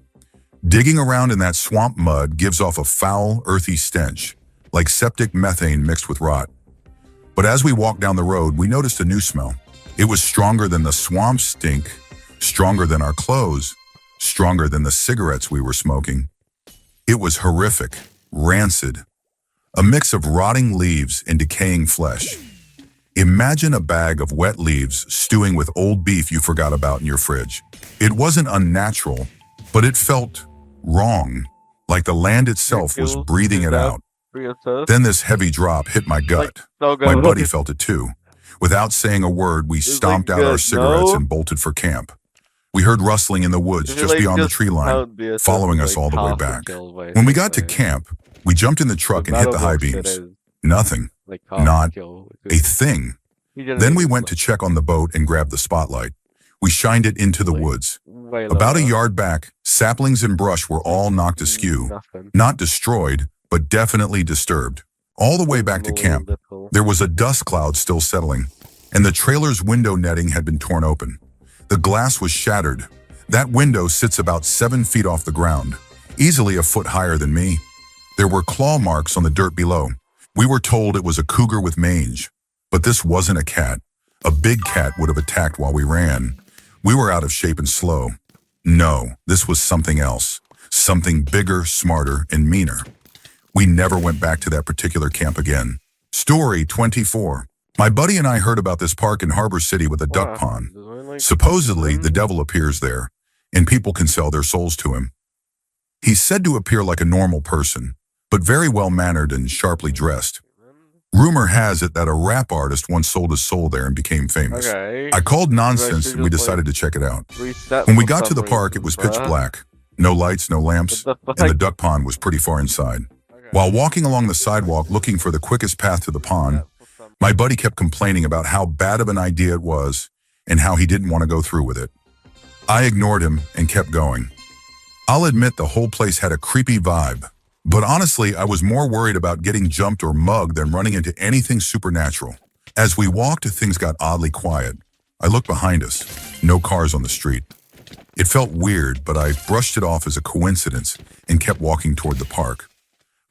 Digging around in that swamp mud gives off a foul, earthy stench, like septic methane mixed with rot. But as we walked down the road, we noticed a new smell. It was stronger than the swamp stink, stronger than our clothes, stronger than the cigarettes we were smoking. It was horrific, rancid, a mix of rotting leaves and decaying flesh. Imagine a bag of wet leaves stewing with old beef you forgot about in your fridge. It wasn't unnatural, but it felt wrong, like the land itself was breathing it out. Then this heavy drop hit my gut. My buddy felt it too. Without saying a word, we stomped out our cigarettes and bolted for camp. We heard rustling in the woods just beyond the tree line, following us all the way back. When we got to camp, we jumped in the truck and hit the high beams. Nothing. Not a thing. Then we went to check on the boat and grabbed the spotlight. We shined it into the woods. About a yard back, saplings and brush were all knocked askew. Not destroyed, but definitely disturbed. All the way back to camp, there was a dust cloud still settling, and the trailer's window netting had been torn open. The glass was shattered. That window sits about 7 feet off the ground, easily a foot higher than me. There were claw marks on the dirt below. We were told it was a cougar with mange, but this wasn't a cat. A big cat would have attacked while we ran. We were out of shape and slow. No, this was something else. Something bigger, smarter, and meaner. We never went back to that particular camp again. Story 24. My buddy and I heard about this park in Harbor City with a duck pond. Supposedly, the devil appears there, and people can sell their souls to him. He's said to appear like a normal person, but very well-mannered and sharply dressed. Rumor has it that a rap artist once sold his soul there and became famous. I called nonsense and we decided to check it out. When we got to the park, it was pitch black. No lights, no lamps, and the duck pond was pretty far inside. While walking along the sidewalk looking for the quickest path to the pond, my buddy kept complaining about how bad of an idea it was and how he didn't want to go through with it. I ignored him and kept going. I'll admit the whole place had a creepy vibe, but honestly, I was more worried about getting jumped or mugged than running into anything supernatural. As we walked, things got oddly quiet. I looked behind us. No cars on the street. It felt weird, but I brushed it off as a coincidence and kept walking toward the park.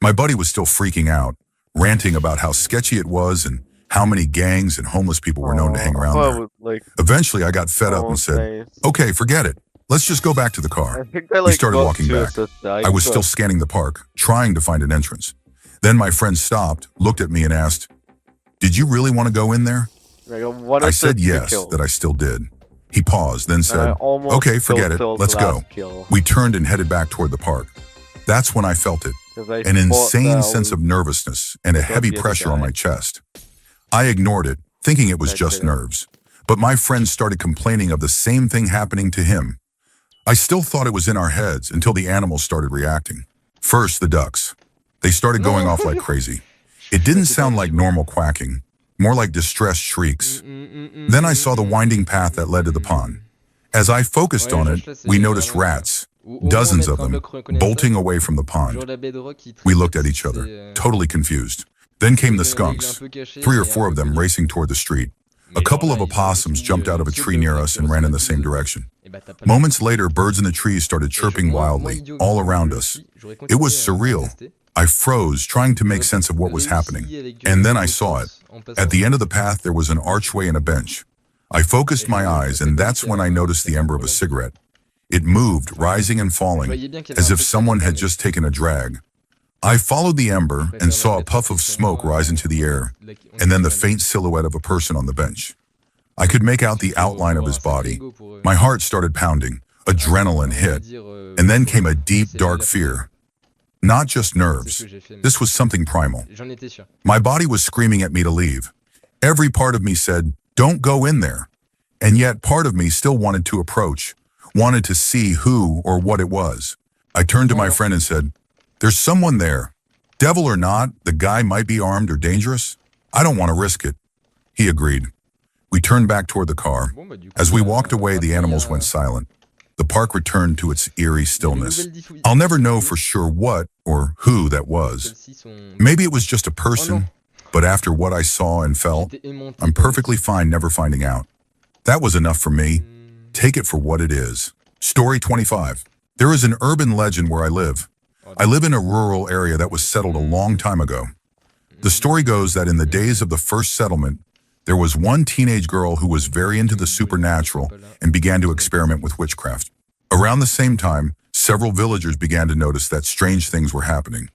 My buddy was still freaking out, ranting about how sketchy it was and how many gangs and homeless people were known to hang around there. Eventually, I got fed up and said, okay, forget it. Let's just go back to the car. We started walking back. I was still scanning the park, trying to find an entrance. Then my friend stopped, looked at me and asked, did you really want to go in there? I said yes, that I still did. He paused, then said, okay, forget it, let's go. We turned and headed back toward the park. That's when I felt it, an insane sense of nervousness and a heavy pressure on my chest. I ignored it, thinking it was just nerves. But my friend started complaining of the same thing happening to him. I still thought it was in our heads until the animals started reacting. First, the ducks. They started going off like crazy. It didn't sound like normal quacking, more like distressed shrieks. Then I saw the winding path that led to the pond. As I focused on it, we noticed rats, dozens of them, bolting away from the pond. We looked at each other, totally confused. Then came the skunks, 3 or 4 of them racing toward the street. A couple of opossums jumped out of a tree near us and ran in the same direction. Moments later, birds in the trees started chirping wildly, all around us. It was surreal. I froze, trying to make sense of what was happening. And then I saw it. At the end of the path, there was an archway and a bench. I focused my eyes, and that's when I noticed the ember of a cigarette. It moved, rising and falling, as if someone had just taken a drag. I followed the ember and saw a puff of smoke rise into the air, and then the faint silhouette of a person on the bench. I could make out the outline of his body. My heart started pounding, adrenaline hit, and then came a deep, dark fear. Not just nerves. This was something primal. My body was screaming at me to leave. Every part of me said, don't go in there. And yet part of me still wanted to approach, wanted to see who or what it was. I turned to my friend and said, there's someone there. Devil or not, the guy might be armed or dangerous. I don't want to risk it. He agreed. We turned back toward the car. As we walked away, the animals went silent. The park returned to its eerie stillness. I'll never know for sure what or who that was. Maybe it was just a person, but after what I saw and felt, I'm perfectly fine never finding out. That was enough for me. Take it for what it is. Story 25. There is an urban legend where I live. I live in a rural area that was settled a long time ago. The story goes that in the days of the first settlement, there was one teenage girl who was very into the supernatural and began to experiment with witchcraft. Around the same time, several villagers began to notice that strange things were happening.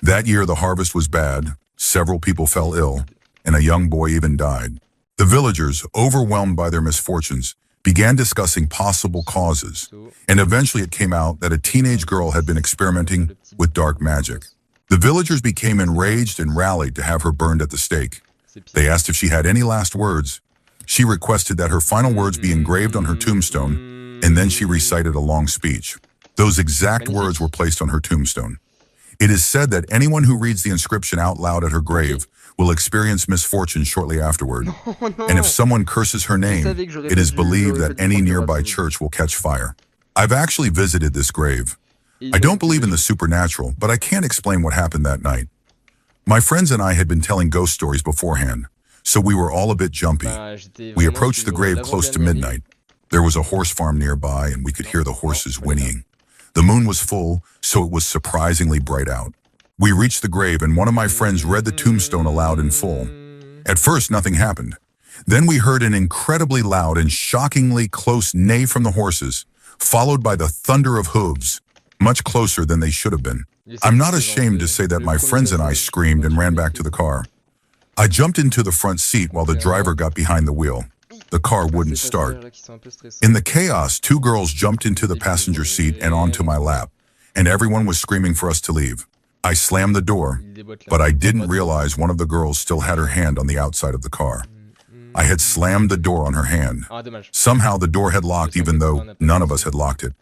That year, the harvest was bad, several people fell ill, and a young boy even died. The villagers, overwhelmed by their misfortunes, began discussing possible causes, and eventually it came out that a teenage girl had been experimenting with dark magic. The villagers became enraged and rallied to have her burned at the stake. They asked if she had any last words. She requested that her final words be engraved on her tombstone, and then she recited a long speech. Those exact words were placed on her tombstone. It is said that anyone who reads the inscription out loud at her grave will experience misfortune shortly afterward. And if someone curses her name, it is believed that any nearby church will catch fire. I've actually visited this grave. I don't believe in the supernatural, but I can't explain what happened that night. My friends and I had been telling ghost stories beforehand, so we were all a bit jumpy. We approached the grave close to midnight. There was a horse farm nearby, and we could hear the horses whinnying. The moon was full, so it was surprisingly bright out. We reached the grave, and one of my friends read the tombstone aloud in full. At first, nothing happened. Then we heard an incredibly loud and shockingly close neigh from the horses, followed by the thunder of hooves, much closer than they should have been. I'm not ashamed to say that my friends and I screamed and ran back to the car. I jumped into the front seat while the driver got behind the wheel. The car wouldn't start. In the chaos, 2 girls jumped into the passenger seat and onto my lap, and everyone was screaming for us to leave. I slammed the door, but I didn't realize one of the girls still had her hand on the outside of the car. I had slammed the door on her hand. Somehow the door had locked even though none of us had locked it.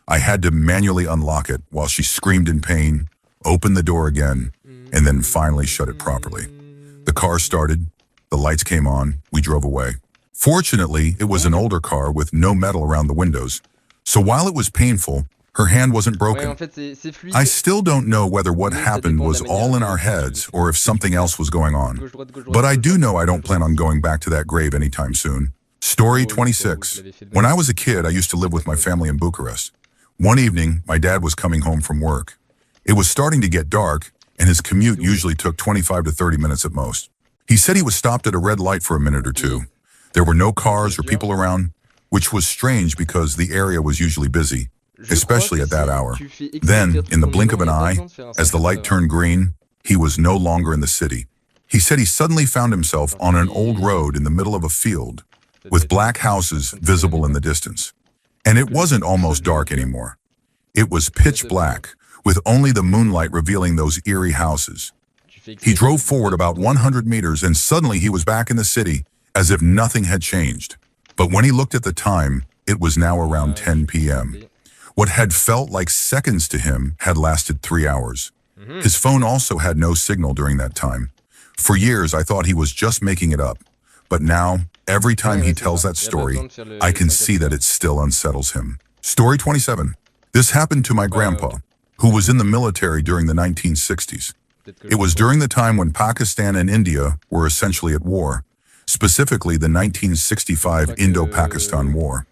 I had to manually unlock it while she screamed in pain, opened the door again, and then finally shut it properly. The car started, the lights came on, we drove away. Fortunately, it was an older car with no metal around the windows, so while it was painful, her hand wasn't broken. I still don't know whether what happened was all in our heads or if something else was going on. But I do know I don't plan on going back to that grave anytime soon. Story 26. When I was a kid, I used to live with my family in Bucharest. One evening, my dad was coming home from work. It was starting to get dark, and his commute usually took 25 to 30 minutes at most. He said he was stopped at a red light for a minute or two. There were no cars or people around, which was strange because the area was usually busy, especially at that hour. Then, in the blink of an eye, as the light turned green, he was no longer in the city. He said he suddenly found himself on an old road in the middle of a field, with black houses visible in the distance. And it wasn't almost dark anymore. It was pitch black, with only the moonlight revealing those eerie houses. He drove forward about 100 meters and suddenly he was back in the city, as if nothing had changed. But when he looked at the time, it was now around 10 p.m. What had felt like seconds to him had lasted 3 hours. His phone also had no signal during that time. For years, I thought he was just making it up. But now, every time he tells that story, I can see that it still unsettles him. Story 27. This happened to my grandpa, who was in the military during the 1960s. It was during the time when Pakistan and India were essentially at war, specifically the 1965 Indo-Pakistan War.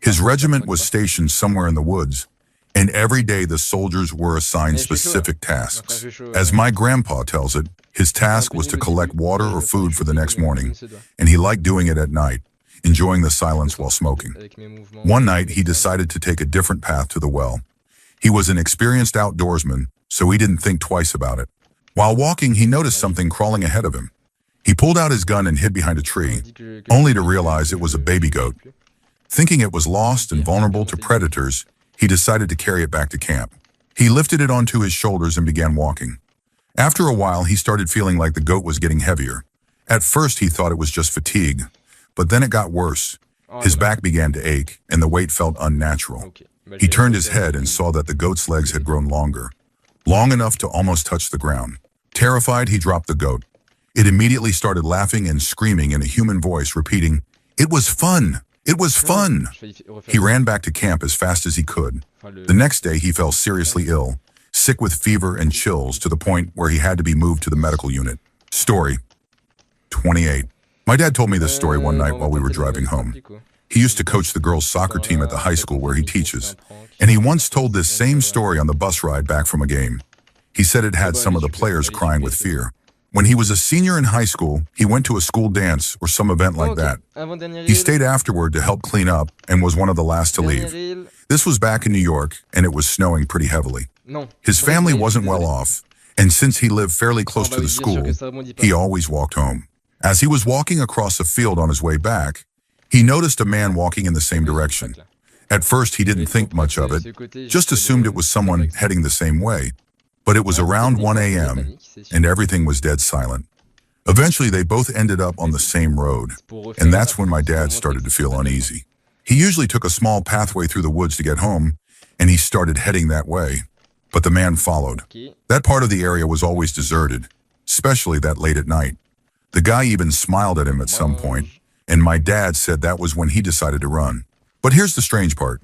His regiment was stationed somewhere in the woods, and every day the soldiers were assigned specific tasks. As my grandpa tells it, his task was to collect water or food for the next morning, and he liked doing it at night, enjoying the silence while smoking. One night, he decided to take a different path to the well. He was an experienced outdoorsman, so he didn't think twice about it. While walking, he noticed something crawling ahead of him. He pulled out his gun and hid behind a tree, only to realize it was a baby goat. Thinking it was lost and vulnerable to predators, he decided to carry it back to camp. He lifted it onto his shoulders and began walking. After a while, he started feeling like the goat was getting heavier. At first, he thought it was just fatigue, but then it got worse. His back began to ache, and the weight felt unnatural. He turned his head and saw that the goat's legs had grown longer, long enough to almost touch the ground. Terrified, he dropped the goat. It immediately started laughing and screaming in a human voice, repeating, "It was fun! It was fun!" He ran back to camp as fast as he could. The next day, he fell seriously ill, sick with fever and chills to the point where he had to be moved to the medical unit. Story 28. My dad told me this story one night while we were driving home. He used to coach the girls' soccer team at the high school where he teaches, and he once told this same story on the bus ride back from a game. He said it had some of the players crying with fear. When he was a senior in high school, he went to a school dance or some event like that. He stayed afterward to help clean up and was one of the last to leave. This was back in New York, and it was snowing pretty heavily. His family wasn't well off, and since he lived fairly close to the school, he always walked home. As he was walking across a field on his way back, he noticed a man walking in the same direction. At first, he didn't think much of it, just assumed it was someone heading the same way. But it was around 1 a.m., and everything was dead silent. Eventually, they both ended up on the same road, and that's when my dad started to feel uneasy. He usually took a small pathway through the woods to get home, and he started heading that way. But the man followed. That part of the area was always deserted, especially that late at night. The guy even smiled at him at some point, and my dad said that was when he decided to run. But here's the strange part.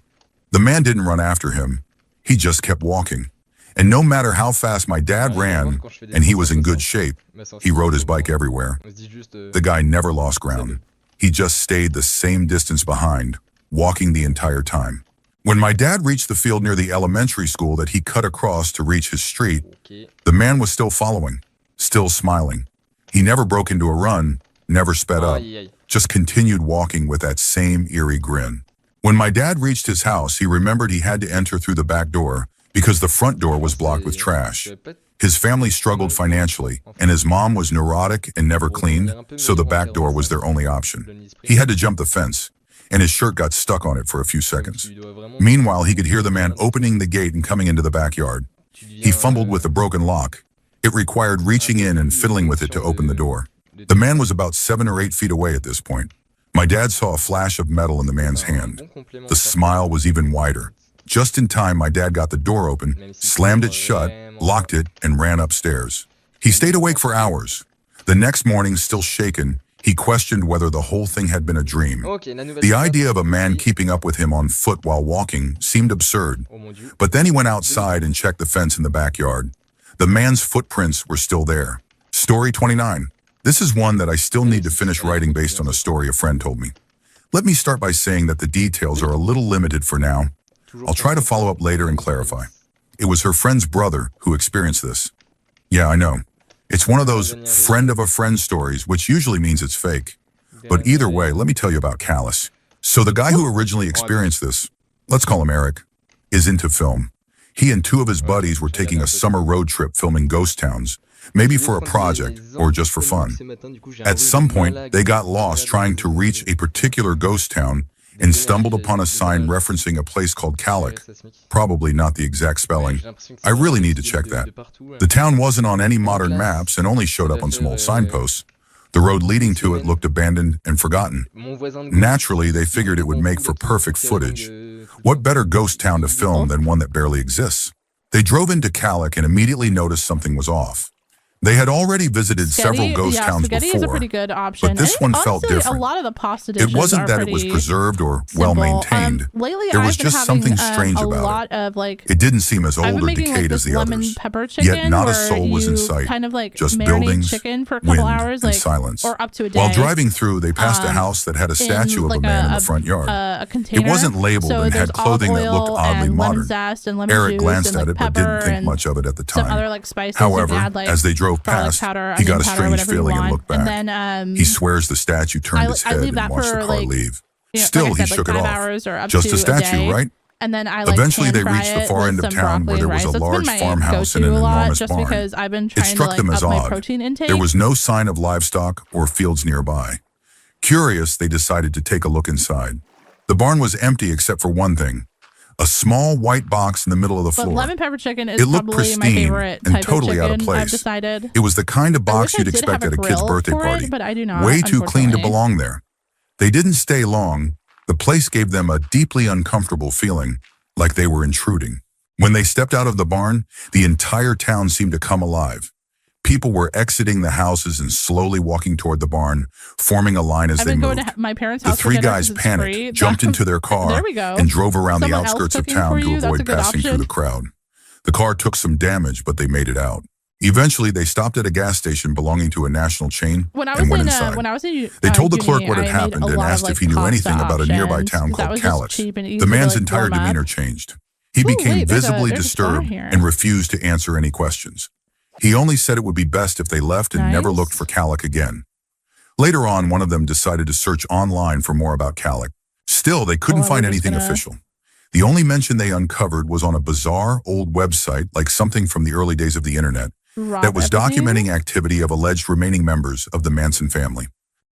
The man didn't run after him. He just kept walking. And no matter how fast my dad ran, and he was in good shape, he rode his bike everywhere. The guy never lost ground. He just stayed the same distance behind, walking the entire time. When my dad reached the field near the elementary school that he cut across to reach his street, the man was still following, still smiling. He never broke into a run, never sped up, just continued walking with that same eerie grin. When my dad reached his house, he remembered he had to enter through the back door because the front door was blocked with trash. His family struggled financially, and his mom was neurotic and never cleaned, so the back door was their only option. He had to jump the fence, and his shirt got stuck on it for a few seconds. Meanwhile, he could hear the man opening the gate and coming into the backyard. He fumbled with the broken lock. It required reaching in and fiddling with it to open the door. The man was about 7 or 8 feet away at this point. My dad saw a flash of metal in the man's hand. The smile was even wider. Just in time, my dad got the door open, slammed it shut, locked it, and ran upstairs. He stayed awake for hours. The next morning, still shaken, he questioned whether the whole thing had been a dream. The idea of a man keeping up with him on foot while walking seemed absurd. But then he went outside and checked the fence in the backyard. The man's footprints were still there. Story 29. This is one that I still need to finish writing based on a story a friend told me. Let me start by saying that the details are a little limited for now. I'll try to follow up later and clarify. It was her friend's brother who experienced this. Yeah, I know. It's one of those friend of a friend stories, which usually means it's fake. But either way, let me tell you about Callus. So the guy who originally experienced this, let's call him Eric, is into film. He and two of his buddies were taking a summer road trip filming ghost towns, maybe for a project or just for fun. At some point, they got lost trying to reach a particular ghost town and stumbled upon a sign referencing a place called Calic. Probably not the exact spelling. I really need to check that. The town wasn't on any modern maps and only showed up on some old signposts. The road leading to it looked abandoned and forgotten. Naturally, they figured it would make for perfect footage. What better ghost town to film than one that barely exists? They drove into Calic and immediately noticed something was off. They had already visited several ghost towns Sketty before, is a pretty good option. but this one felt different. A lot of the pasta dishes It wasn't that it was preserved or well-maintained. Lately, there was I've been just something having, strange a about lot it. Of, like, It didn't seem as I've old been or making, decayed like, as the lemon others. pepper chicken, Yet not a where soul was in you sight. kind of like Just marinate buildings, chicken for a couple wind, hours, and like, silence. or up to a day. While driving through, they passed a house that had a statue of a man in the front yard. A container. It wasn't labeled so and had clothing that looked oddly modern. Eric glanced at it but didn't think much of it at the time. Some other, like, spices. However, add, like, as they drove past, powder, he got a powder, strange feeling and want. looked back. And then, he swears the statue turned his head and watched the car leave. Still, like I said, he shook like it 5 off. hours or up Just to a statue, day. right? And then Eventually, they reached the far end of town where there was a large farmhouse and an enormous barn. Because I've been trying It struck them as up my odd. protein intake. There was no sign of livestock or fields nearby. Curious, they decided to take a look inside. The barn was empty except for one thing. A small white box in the middle of the floor. But lemon pepper chicken is it looked probably my pristine favorite and type totally of out of chicken, place. I've decided. It was the kind of box you'd expect at a kid's birthday party. But I do not, Way too clean to unfortunately. belong there. They didn't stay long. The place gave them a deeply uncomfortable feeling, like they were intruding. When they stepped out of the barn, the entire town seemed to come alive. People were exiting the houses and slowly walking toward the barn, forming a line as I've they been moved. going to my parents' The house three for dinner guys 'cause it's panicked, free. jumped into their car, There we go. and drove around the Someone else outskirts of cooking town for to you? That's a avoid good passing through option. the crowd. The car took some damage, but they made it out. Eventually, they stopped at a gas station belonging to a national chain When I and was went in, inside. when I was in, They told the clerk uni, what had I made happened a and lot asked of, if he knew pasta anything about a nearby options, town 'cause that called was just Callix. cheap and easy The to, man's like, entire warm up. demeanor changed. He Ooh, became wait, there's visibly a star disturbed here. and refused to answer any questions. He only said it would be best if they left and never Nice. looked for Calic again. Later on, one of them decided to search online for more about Calic. Still, they couldn't Well, find we're just anything gonna- official. The only mention they uncovered was on a bizarre old website, like something from the early days of the internet, Rob that was Epstein? documenting activity of alleged remaining members of the Manson family.